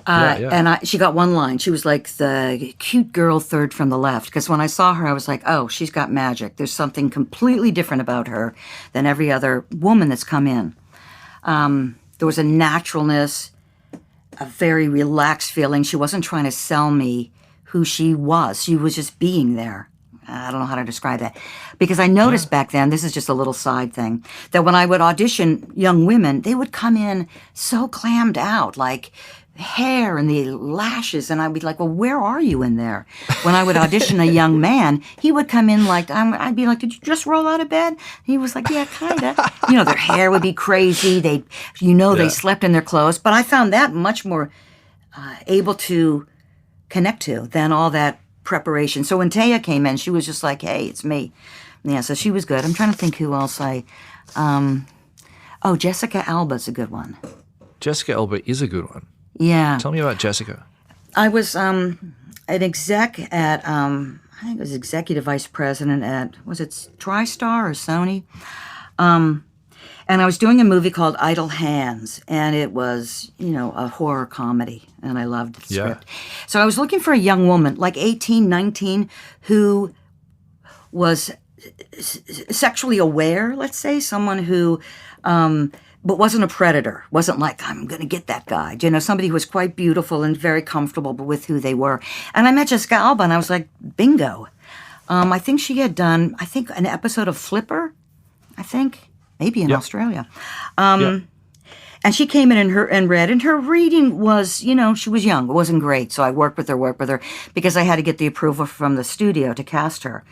And she got one line. She was like the cute girl third from the left. Because when I saw her, I was like, oh, she's got magic. There's something completely different about her than every other woman that's come in. There was a naturalness, a very relaxed feeling. She wasn't trying to sell me who she was. She was just being there. I don't know how to describe that. Because I noticed back then, this is just a little side thing, that when I would audition young women, they would come in so clammed out, like hair and the lashes, and I'd be like, well, where are you in there? When I would audition a young man, he would come in like, I'd be like, did you just roll out of bed? He was like, yeah, kind of. Their hair would be crazy. They slept in their clothes. But I found that much more able to connect to than all that preparation. So when Taya came in, she was just like, hey, it's me. Yeah, so she was good. I'm trying to think who else Jessica Alba's a good one. Jessica Alba is a good one. Yeah. Tell me about Jessica. I was an exec at, I think it was executive vice president at, was it TriStar or Sony? And I was doing a movie called Idle Hands, and it was, a horror comedy, and I loved the script. So I was looking for a young woman, like 18, 19, who was sexually aware, let's say, someone who... but wasn't a predator, wasn't like, I'm going to get that guy. Somebody who was quite beautiful and very comfortable with who they were. And I met Jessica Alba, and I was like, bingo. I think she had done, an episode of Flipper, maybe in Australia. And she came in and read, and her reading was, she was young. It wasn't great, so I worked with her, because I had to get the approval from the studio to cast her.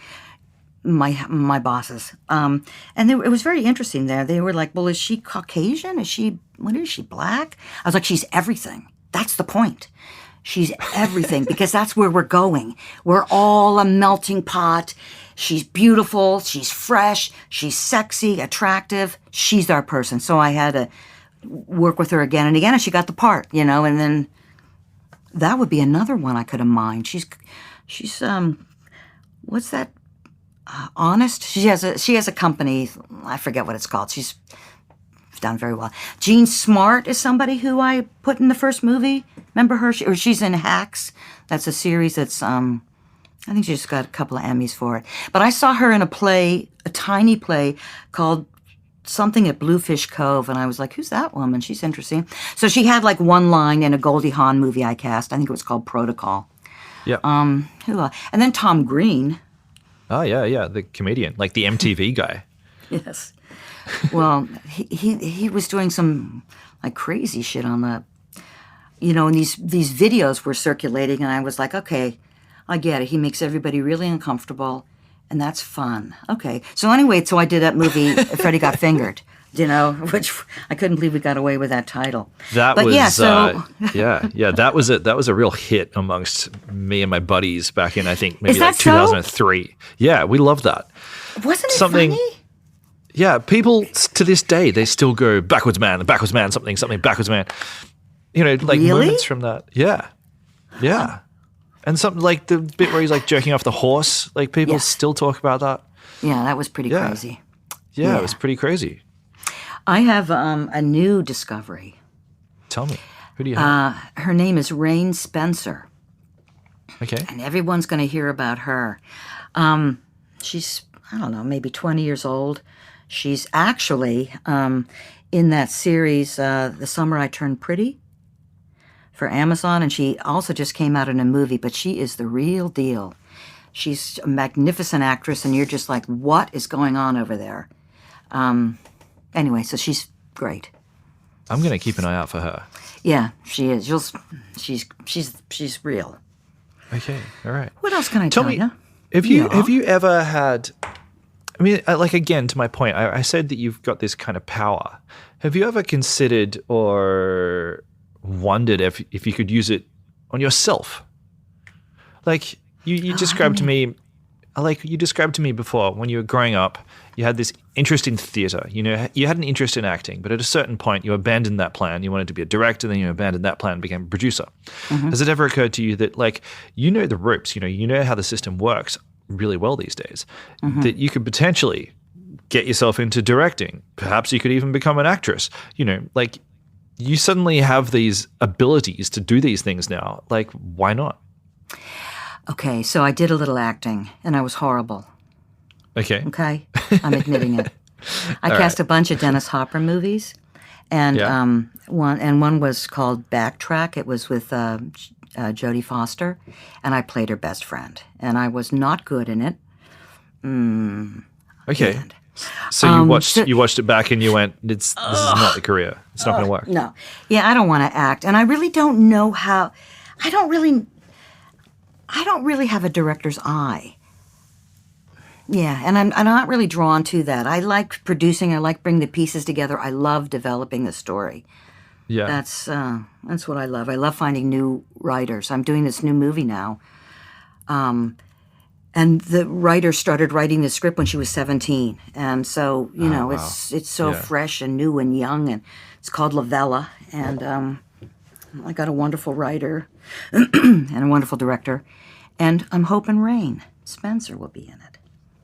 My bosses. And it was very interesting there. They were like, well, is she Caucasian? What is she, black? I was like, she's everything. That's the point. She's everything, because that's where we're going. We're all a melting pot. She's beautiful. She's fresh. She's sexy, attractive. She's our person. So I had to work with her again and again, and she got the part, and then that would be another one I could have mined. She's what's that? Honest. She has a company. I forget what it's called. She's done very well. Jean Smart is somebody who I put in the first movie. Remember her? She's in Hacks. That's a series that's I think she just got a couple of Emmys for it. But I saw her in a tiny play called something at Bluefish Cove, and I was like, who's that woman? She's interesting. So she had like one line in a Goldie Hawn movie I cast. I think it was called Protocol. Yeah. Who else? And then Tom Green. Oh, yeah, the comedian, like the MTV guy. Yes. Well, he was doing some like crazy shit on the, and these videos were circulating, and I was like, okay, I get it. He makes everybody really uncomfortable, and that's fun. Okay. So anyway, I did that movie, Freddie Got Fingered, which I couldn't believe we got away with that title. That was a real hit amongst me and my buddies back in, I think, maybe like 2003. So? Yeah, we loved that. Wasn't it funny? Yeah, people to this day, they still go backwards man, something, backwards man. like Really? moments from that. Yeah. Yeah. And something like the bit where he's like jerking off the horse, like people Yes. still talk about that. Yeah, that was pretty crazy. Yeah, it was pretty crazy. I have a new discovery. Tell me, who do you have? Her name is Rain Spencer, Okay. and everyone's going to hear about her. She's, I don't know, maybe 20 years old. She's actually in that series, The Summer I Turned Pretty, for Amazon, and she also just came out in a movie, but she is the real deal. She's a magnificent actress, and you're just like, what is going on over there? Anyway, so she's great. I'm going to keep an eye out for her. Yeah, she is. She's real. Okay. All right. What else can I tell you? Have you ever had? I mean, like again, to my point, I said that you've got this kind of power. Have you ever considered or wondered if you could use it on yourself? Like you described to me, like you described to me before when you were growing up, you had this interest in theater. You had an interest in acting, but at a certain point you abandoned that plan. You wanted to be a director, then you abandoned that plan and became a producer. Mm-hmm. Has it ever occurred to you that like you know the ropes, you know how the system works really well these days, that you could potentially get yourself into directing? Perhaps you could even become an actress. Like you suddenly have these abilities to do these things now. Like, why not? Okay, so I did a little acting, and I was horrible. Okay. Okay? I'm admitting it. I cast a bunch of Dennis Hopper movies, and one was called Backtrack. It was with Jodie Foster, and I played her best friend, and I was not good in it. Okay. And, so you watched it back and you went, this is not the career. It's not going to work. No. Yeah, I don't want to act, and I really don't know how. I don't really have a director's eye. Yeah, and I'm not really drawn to that. I like producing. I like bringing the pieces together. I love developing the story. Yeah. That's what I love. I love finding new writers. I'm doing this new movie now. And the writer started writing the script when she was 17. And so, it's so fresh and new and young, and it's called Lavella. And I got a wonderful writer and a wonderful director. And I'm hoping Rain Spencer will be in it.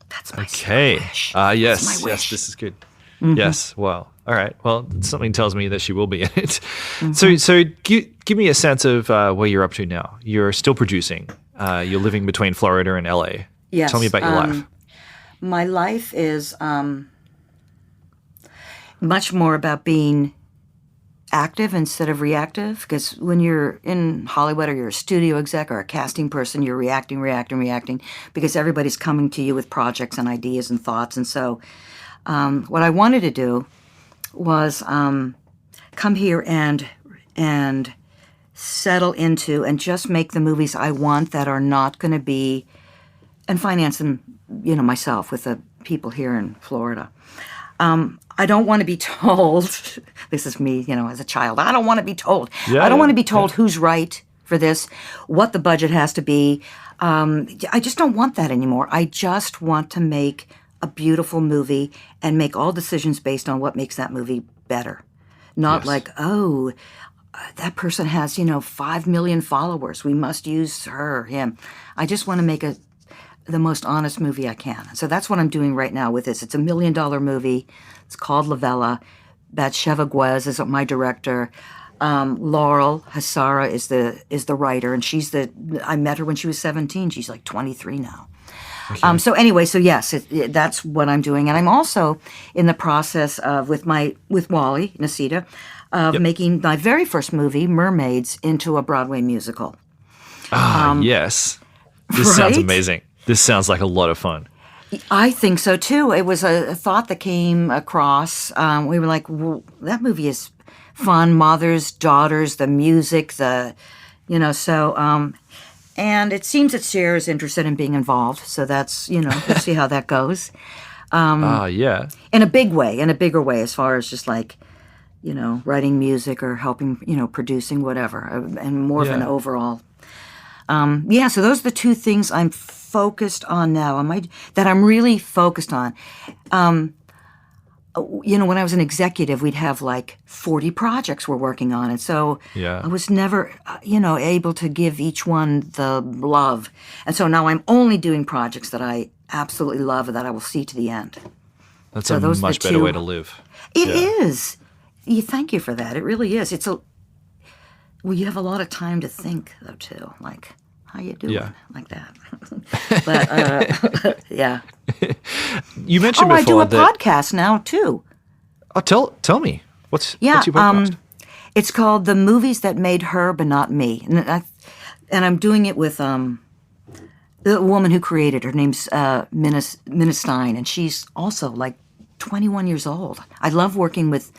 That's my wish. Yes, this is good. Mm-hmm. Yes, well, all right. Well, something tells me that she will be in it. Mm-hmm. So give me a sense of where you're up to now. You're still producing. You're living between Florida and LA. Yes. Tell me about your life. My life is much more about being active instead of reactive, because when you're in Hollywood or you're a studio exec or a casting person, you're reacting, because everybody's coming to you with projects and ideas and thoughts. And so what I wanted to do was come here and settle into and just make the movies I want that are not going to be, and finance them, myself with the people here in Florida. I don't want to be told, this is me, as a child, I don't want to be told. I don't want to be told who's right for this, what the budget has to be. I just don't want that anymore. I just want to make a beautiful movie and make all decisions based on what makes that movie better. Not like, that person has, 5 million followers. We must use her, him. I just want to make the most honest movie I can. So that's what I'm doing right now with this. It's $1 million movie. It's called Lavella. Batsheva Guez is my director. Laurel Hasara is the writer, and I met her when she was 17. She's like 23 now. Okay. So yes, that's what I'm doing, and I'm also in the process of with Wally Nasita of making my very first movie, Mermaids, into a Broadway musical. Yes, this sounds amazing. This sounds like a lot of fun. I think so too. It was a thought that came across. We were like, well, that movie is fun. Mothers, daughters, the music, and it seems that Cher is interested in being involved. So that's, we'll see how that goes. In a big way, in a bigger way, as far as just like, writing music or helping, producing whatever, and more of an overall. So those are the two things I'm focused on now. That I'm really focused on. when I was an executive, we'd have like 40 projects we're working on. And so I was never, able to give each one the love. And so now I'm only doing projects that I absolutely love and that I will see to the end. That's a much better way to live. It is. Thank you for that. It really is. You have a lot of time to think, though, too. Like, how you doing? Yeah. Like that. But, yeah. You mentioned before I do a podcast now, too. Oh, tell me. What's your podcast? It's called The Movies That Made Her But Not Me. And I'm doing it with the woman who created her name's Minna Stein, and she's also like 21 years old. I love working with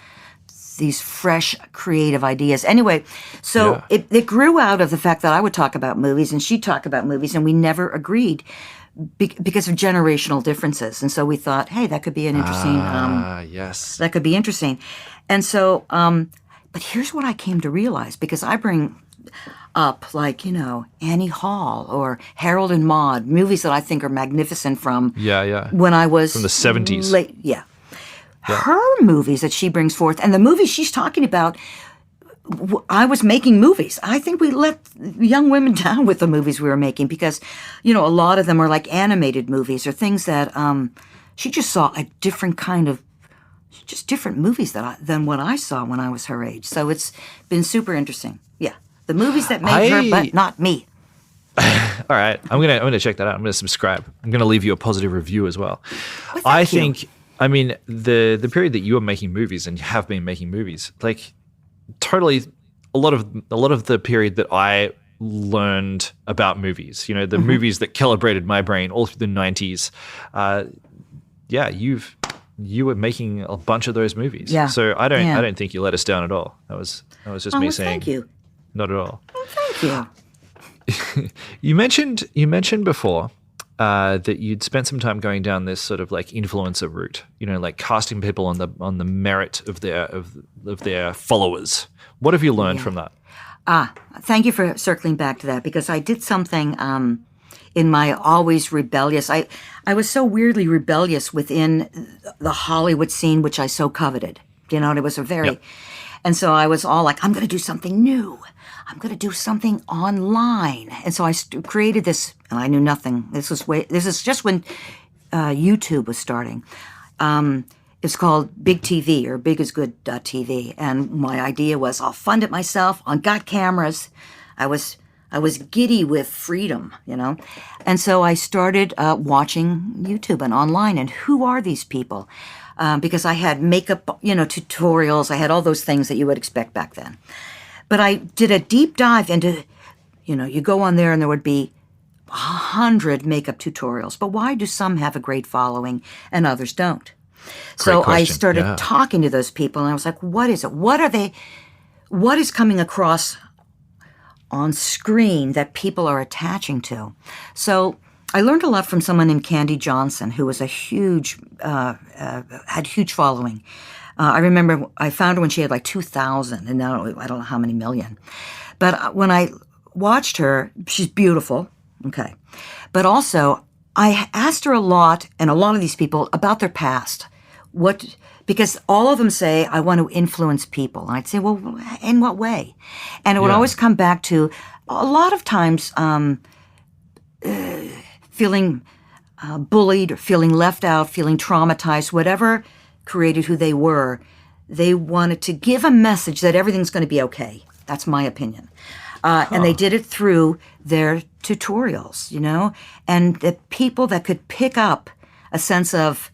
these fresh, creative ideas. Anyway, so it grew out of the fact that I would talk about movies and she'd talk about movies, and we never agreed because of generational differences. And so we thought, hey, that could be an interesting... yes. That could be interesting. And so, but here's what I came to realize, because I bring up, like, Annie Hall or Harold and Maude, movies that I think are magnificent from when I was... From the 70s. Late, Her movies that she brings forth, and the movies she's talking about, I was making movies. I think we let young women down with the movies we were making because, a lot of them are like animated movies or things that she just saw a different kind of, just different movies than what I saw when I was her age. So it's been super interesting. Yeah, the movies that made her, but not me. All right, I'm gonna check that out. I'm gonna subscribe. I'm gonna leave you a positive review as well. Thank you. I mean, the period that you were making movies and have been making movies, like totally a lot of the period that I learned about movies, the movies that calibrated my brain all through the 90s. You were making a bunch of those movies. Yeah. So I don't think you let us down at all. That was just me saying thank you. Not at all. Well, thank you. You mentioned before that you'd spent some time going down this sort of like influencer route, like casting people on the merit of their followers. What have you learned from that? Thank you for circling back to that, because I did something in my always rebellious. I was so weirdly rebellious within the Hollywood scene, which I so coveted. And it was a very, and so I was all like, I'm going to do something new. I'm going to do something online. And so I created this, and I knew nothing. This is just when YouTube was starting. It's called Big TV, or Big is Good TV. And my idea was I'll fund it myself. I got cameras. I was giddy with freedom, And so I started watching YouTube and online. And who are these people? Because I had makeup, tutorials. I had all those things that you would expect back then. But I did a deep dive into, you go on there and there would be 100 makeup tutorials. But why do some have a great following and others don't? So I started talking to those people, and I was like, what is it? What are they? What is coming across on screen that people are attaching to? So I learned a lot from someone named Candy Johnson, who was a huge, had huge following. I remember I found her when she had like 2,000, and now I don't know how many million. But when I watched her, she's beautiful, okay. But also, I asked her a lot, and a lot of these people, about their past. Because all of them say, I want to influence people. And I'd say, well, in what way? And it would always come back to, a lot of times, feeling bullied or feeling left out, feeling traumatized, whatever created who they were. They wanted to give a message that everything's going to be okay. That's my opinion. And they did it through their tutorials, and the people that could pick up a sense of,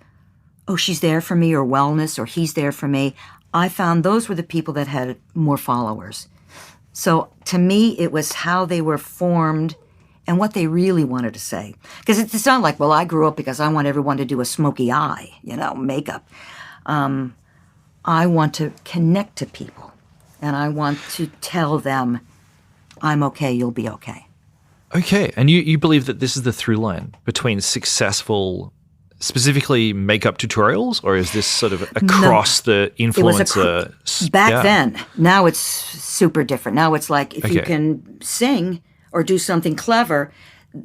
oh, she's there for me, or wellness, or he's there for me. I found those were the people that had more followers. So to me, it was how they were formed and what they really wanted to say. Because it's not like, well, I grew up because I want everyone to do a smoky eye, makeup. I want to connect to people, and I want to tell them, I'm okay, you'll be okay. Okay, and you believe that this is the through line between successful, specifically makeup tutorials, or is this sort of across the influencer? Back then. Now it's super different. Now it's like if you can sing or do something clever,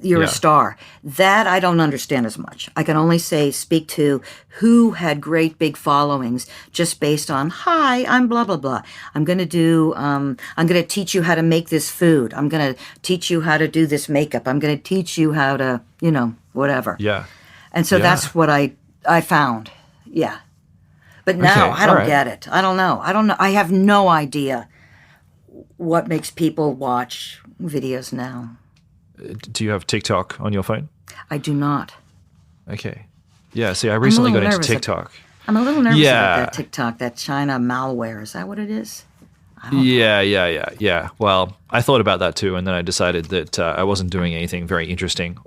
you're a Yeah. star. That I don't understand as much. I can only speak to who had great big followings just based on, hi, I'm blah, blah, blah. I'm going to teach you how to make this food. I'm going to teach you how to do this makeup. I'm going to teach you how to, whatever. Yeah. And so Yeah. that's what I found. Yeah. But now Okay, I don't all right. get it. I don't know. I have no idea what makes people watch videos now. Do you have TikTok on your phone? I do not. Okay. Yeah, see, I recently got into nervous. TikTok. I'm a little nervous Yeah. about that TikTok, that China malware. Is that what it is? Yeah. Well, I thought about that too, and then I decided that I wasn't doing anything very interesting,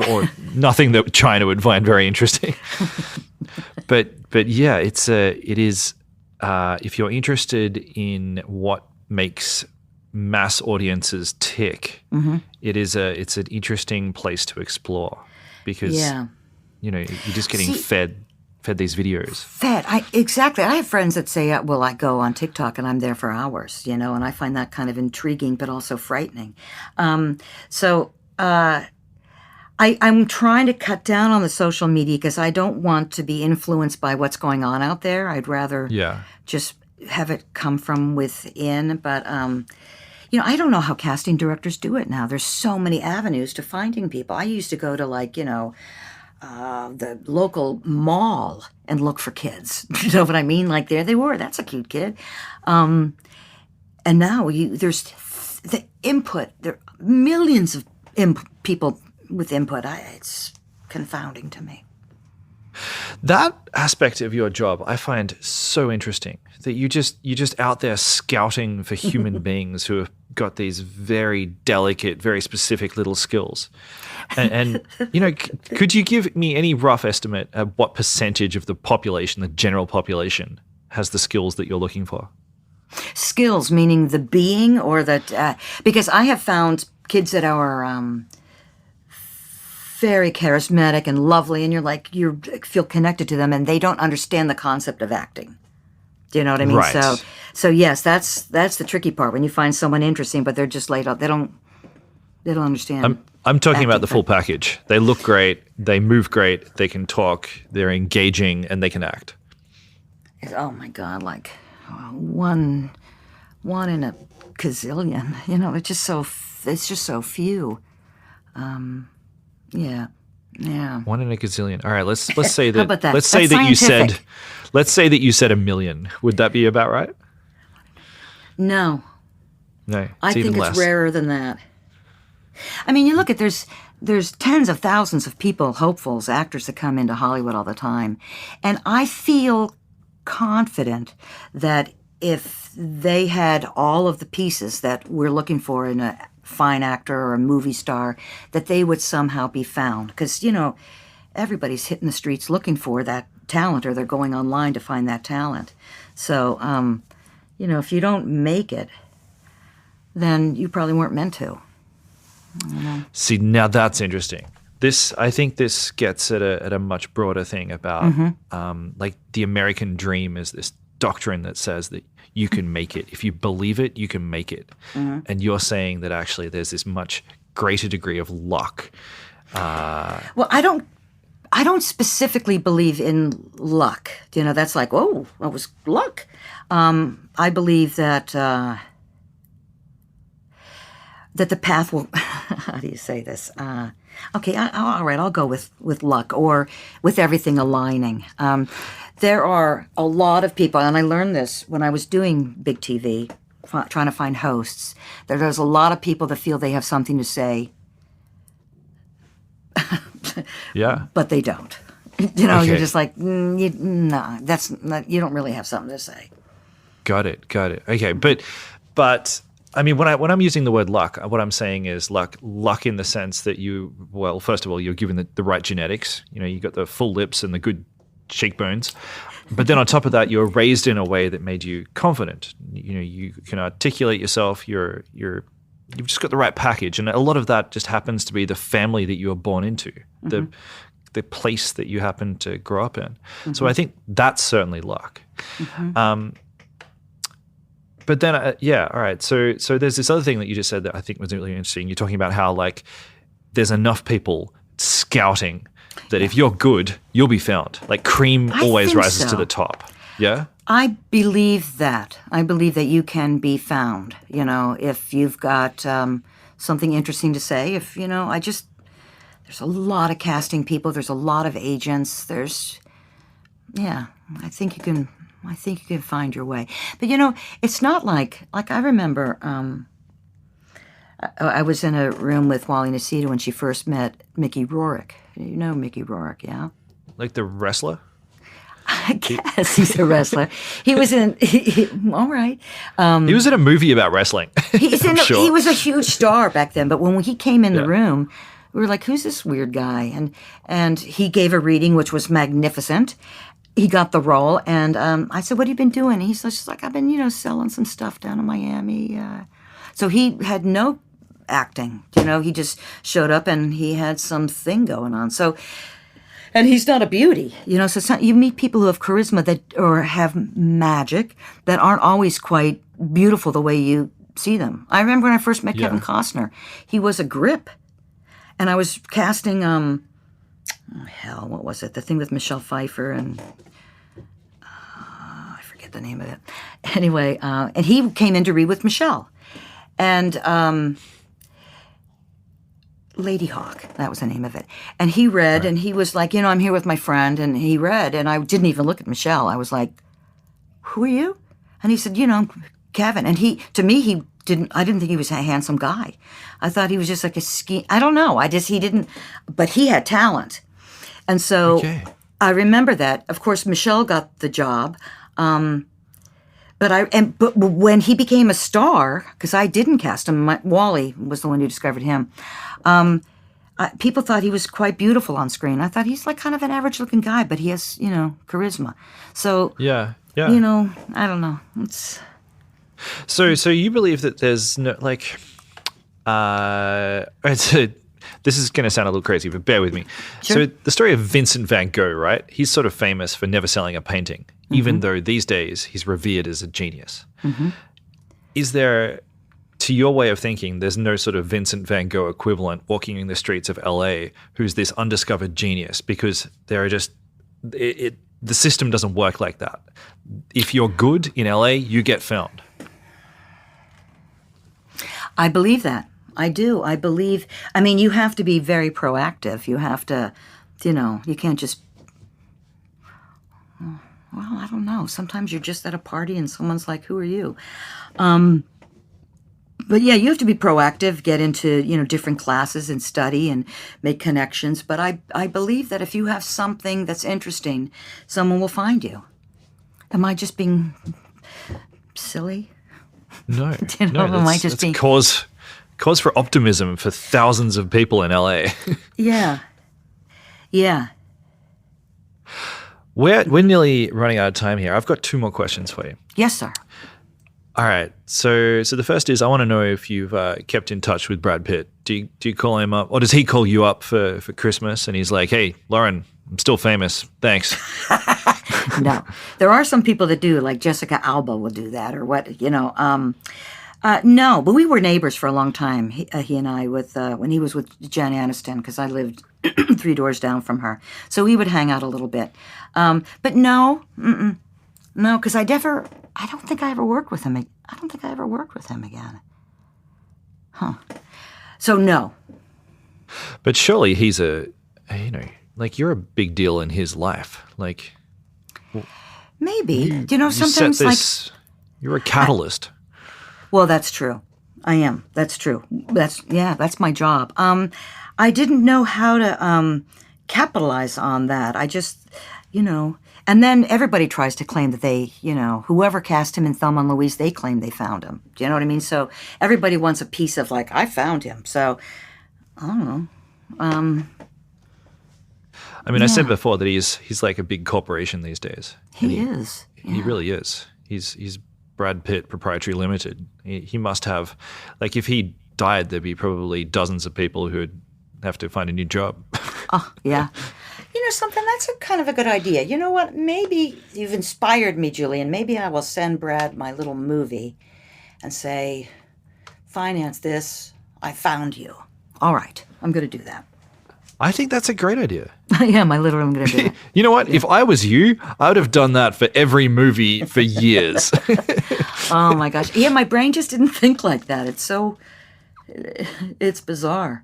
or nothing that China would find very interesting. But yeah, it is. If you're interested in what makes mass audiences tick, it's an interesting place to explore because you're just getting fed these videos. Exactly. I have friends that say, well, I go on TikTok and I'm there for hours, and I find that kind of intriguing but also frightening. I'm trying to cut down on the social media because I don't want to be influenced by what's going on out there. I'd rather just have it come from within. But, I don't know how casting directors do it now. There's so many avenues to finding people. I used to go to the local mall and look for kids. You know what I mean? Like there they were. That's a cute kid. And now there's the input. There are millions of people with input. It's confounding to me. That aspect of your job I find so interesting, that you're just out there scouting for human beings who have got these very delicate, very specific little skills. And could you give me any rough estimate of what percentage of the population, the general population, has the skills that you're looking for? Skills, meaning the being, or that because I have found kids that are very charismatic and lovely, and you feel connected to them, and they don't understand the concept of acting. Do you know what I mean? Right. So yes, that's the tricky part when you find someone interesting, but they're just laid out. They don't understand. I'm talking about acting the full package. They look great, they move great, they can talk, they're engaging, and they can act. Oh my God, like one in a gazillion. It's just so few. Yeah. One in a gazillion. All right, let's say that. How about that? Let's say That's that you said. scientific. Let's say that you said 1 million. Would that be about right? No. No, I even think less. it's rarer than that. I mean, you look at there's tens of thousands of people, hopefuls, actors that come into Hollywood all the time, and I feel confident that if they had all of the pieces that we're looking for in a fine actor or a movie star, that they would somehow be found. Because, everybody's hitting the streets looking for that talent, or they're going online to find that talent. So, if you don't make it, then you probably weren't meant to. See, now that's interesting. I think this gets at a much broader thing about like the American dream is this doctrine that says that you can make it. If you believe it, you can make it. And you're saying that actually there's this much greater degree of luck. Well, I don't specifically believe in luck. That's like, oh, that was luck. I believe that that the path will. How do you say this? Okay, all right. I'll go with luck, or with everything aligning. There are a lot of people, and I learned this when I was doing big TV, trying to find hosts. There's a lot of people that feel they have something to say. Yeah. But they don't. Okay. You're just like, no, that's not, you don't really have something to say. Got it. Okay, but I mean, when I'm using the word luck, what I'm saying is luck in the sense that first of all, you're given the right genetics. You got the full lips and the good cheekbones, but then on top of that, you're raised in a way that made you confident. You can articulate yourself. You've just got the right package, and a lot of that just happens to be the family that you were born into, the place that you happen to grow up in. So I think that's certainly luck. But then, all right. So there's this other thing that you just said that I think was really interesting. You're talking about how there's enough people scouting that if you're good, you'll be found. Like cream always rises to the top. Yeah? I believe that. I believe that you can be found, if you've got something interesting to say. There's a lot of casting people. There's a lot of agents. I think you can find your way. But, it's not like I remember I was in a room with Wally Nocita when she first met Mickey Rourke. You know Mickey Rourke, yeah? Like the wrestler? I guess he's a wrestler. He was in. All right. He was in a movie about wrestling. He was a huge star back then. But when he came in the room, we were like, "Who's this weird guy?" And he gave a reading, which was magnificent. He got the role, and I said, "What have you been doing?" And he's just like, "I've been, selling some stuff down in Miami." So he had no acting. He just showed up, and he had something going on. So. And he's not a beauty, so you meet people who have charisma or have magic that aren't always quite beautiful the way you see them. I remember when I first met Kevin Costner, he was a grip. And I was casting, what was it? The thing with Michelle Pfeiffer and, I forget the name of it. Anyway, and he came in to read with Michelle. And, Lady Hawk, that was the name of it. And he read, and he was like, I'm here with my friend, and he read, and I didn't even look at Michelle. I was like, who are you? And he said, Kevin. And I didn't think he was a handsome guy. I thought he was just like I don't know. He didn't, but he had talent. And so I remember that. Of course, Michelle got the job. But when he became a star, because I didn't cast him, Wally was the one who discovered him. People thought he was quite beautiful on screen. I thought he's like kind of an average-looking guy, but he has, charisma. So I don't know. So you believe that there's no this is going to sound a little crazy, but bear with me. Sure. So the story of Vincent van Gogh, right? He's sort of famous for never selling a painting, even though these days he's revered as a genius. Mm-hmm. Is there, to your way of thinking, there's no sort of Vincent van Gogh equivalent walking in the streets of LA who's this undiscovered genius? Because there are just the system doesn't work like that. If you're good in LA, you get found. I believe that. I do. I mean, you have to be very proactive. You have to, you can't just, I don't know. Sometimes you're just at a party and someone's like, who are you? But yeah, you have to be proactive, get into, different classes and study and make connections. But I believe that if you have something that's interesting, someone will find you. Am I just being silly? No. Am I just being cause for optimism for thousands of people in LA. Yeah. Yeah. We're nearly running out of time here. I've got 2 more questions for you. Yes, sir. All right. So the first is I want to know if you've kept in touch with Brad Pitt. Do you call him up, or does he call you up for Christmas and he's like, "Hey, Lauren, I'm still famous. Thanks." No. There are some people that do, like Jessica Alba will do that or what, no, but we were neighbors for a long time, he and I, when he was with Jen Aniston, because I lived 3 doors down from her. So we would hang out a little bit. But no, because I don't think I ever worked with him. I don't think I ever worked with him again. Huh. So no. But surely he's you're a big deal in his life. Like, maybe. Sometimes you're a catalyst. Well, that's true. I am. That's true. That's my job. I didn't know how to capitalize on that. I just, and then everybody tries to claim that they, whoever cast him in Thelma and Louise, they claim they found him. Do you know what I mean? So everybody wants a piece of I found him. So I don't know. I said before that he's like a big corporation these days. He is. Yeah. He really is. He's Brad Pitt Proprietary Limited. He must have, if he died, there'd be probably dozens of people who would have to find a new job. Oh, yeah. Something, that's kind of a good idea. You know what? Maybe you've inspired me, Julian. Maybe I will send Brad my little movie and say, finance this. I found you. All right. I'm going to do that. I think that's a great idea. I am. I literally am going to do it. You know what? If I was you, I would have done that for every movie for years. Oh my gosh. Yeah, my brain just didn't think like that. It's bizarre.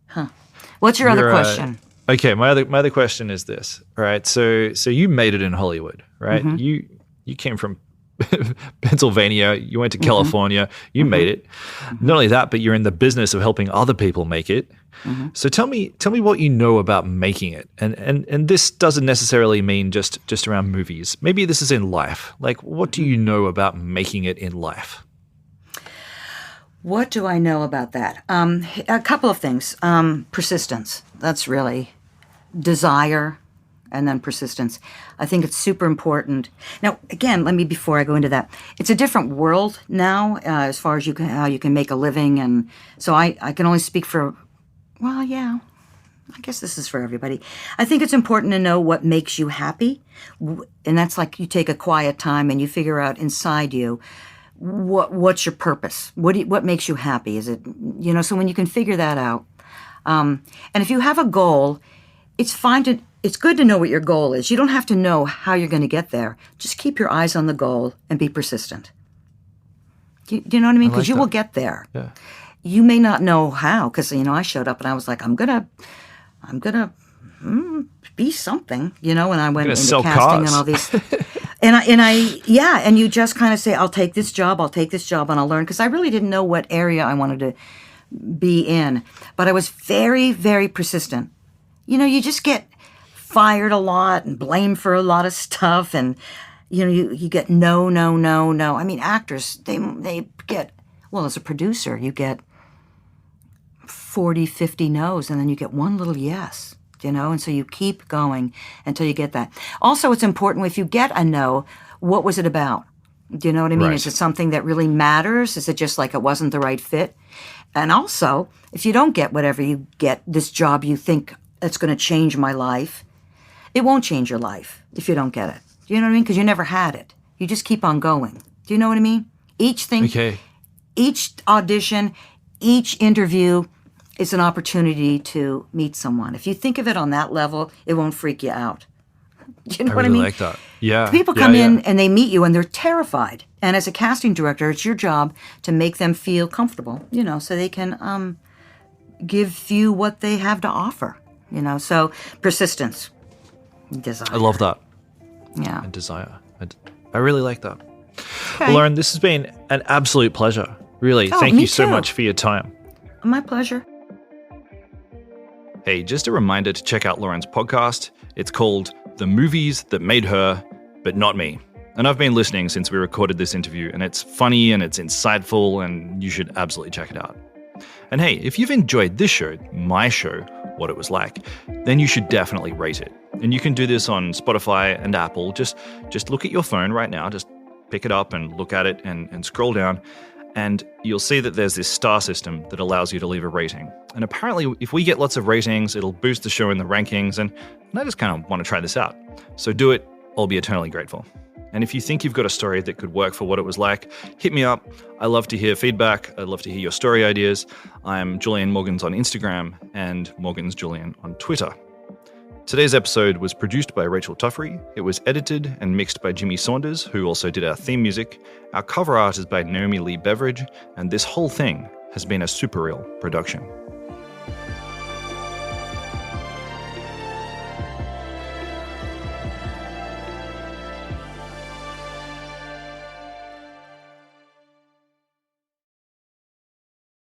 Huh. What's your other question? Okay, my other question is this. All right. So you made it in Hollywood, right? You came from Pennsylvania, you went to California, you made it. Not only that, but you're in the business of helping other people make it. So tell me what you know about making it. And this doesn't necessarily mean just around movies. Maybe this is in life. Like, what do you know about making it in life? What do I know about that? A couple of things. Persistence. That's really desire. And then persistence. I think it's super important. Now, again, before I go into that, it's a different world now as far as how you can make a living. And so I can only speak for, well, yeah, I guess this is for everybody. I think it's important to know what makes you happy. And that's like you take a quiet time and you figure out inside you, what's your purpose? What makes you happy? Is it, so when you can figure that out. And if you have a goal, it's good to know what your goal is. You don't have to know how you're going to get there. Just keep your eyes on the goal and be persistent. Do you know what I mean? Because you will get there. Yeah. You may not know how, because I showed up and I was like, I'm gonna be something, and I went into casting cars. and all these. and you just kind of say, I'll take this job, and I'll learn, because I really didn't know what area I wanted to be in, but I was very, very persistent. You just get fired a lot and blamed for a lot of stuff, and you get no. I mean, actors, they get, well, as a producer, you get 40, 50 no's, and then you get one little yes, and so you keep going until you get that. Also, it's important, if you get a no, what was it about? Do you know what I mean? Right. Is it something that really matters? Is it just like it wasn't the right fit? And also, if you don't get whatever you get, this job you think it's going to change my life, it won't change your life if you don't get it. Do you know what I mean? Because you never had it. You just keep on going. Do you know what I mean? Each thing, each audition, each interview is an opportunity to meet someone. If you think of it on that level, it won't freak you out. Do you know what I mean? I like that. Yeah. People come in and they meet you and they're terrified. And as a casting director, it's your job to make them feel comfortable, so they can give you what they have to offer. So persistence, desire. I love that. Yeah. And desire. I really like that. Okay. Well, Lauren, this has been an absolute pleasure. Really. Thank you so much for your time. My pleasure. Hey, just a reminder to check out Lauren's podcast. It's called The Movies That Made Her, But Not Me. And I've been listening since we recorded this interview, and it's funny and it's insightful, and you should absolutely check it out. And hey, if you've enjoyed this show, my show, What It Was Like, then you should definitely rate it. And you can do this on Spotify and Apple. Just look at your phone right now. Just pick it up and look at it and scroll down. And you'll see that there's this star system that allows you to leave a rating. And apparently, if we get lots of ratings, it'll boost the show in the rankings. And I just kind of want to try this out. So do it. I'll be eternally grateful. And if you think you've got a story that could work for What It Was Like, hit me up. I love to hear feedback. I'd love to hear your story ideas. I'm Julian Morgans on Instagram and Morgans Julian on Twitter. Today's episode was produced by Rachel Tuffrey. It was edited and mixed by Jimmy Saunders, who also did our theme music. Our cover art is by Naomi Lee Beveridge, and this whole thing has been a Super Real production.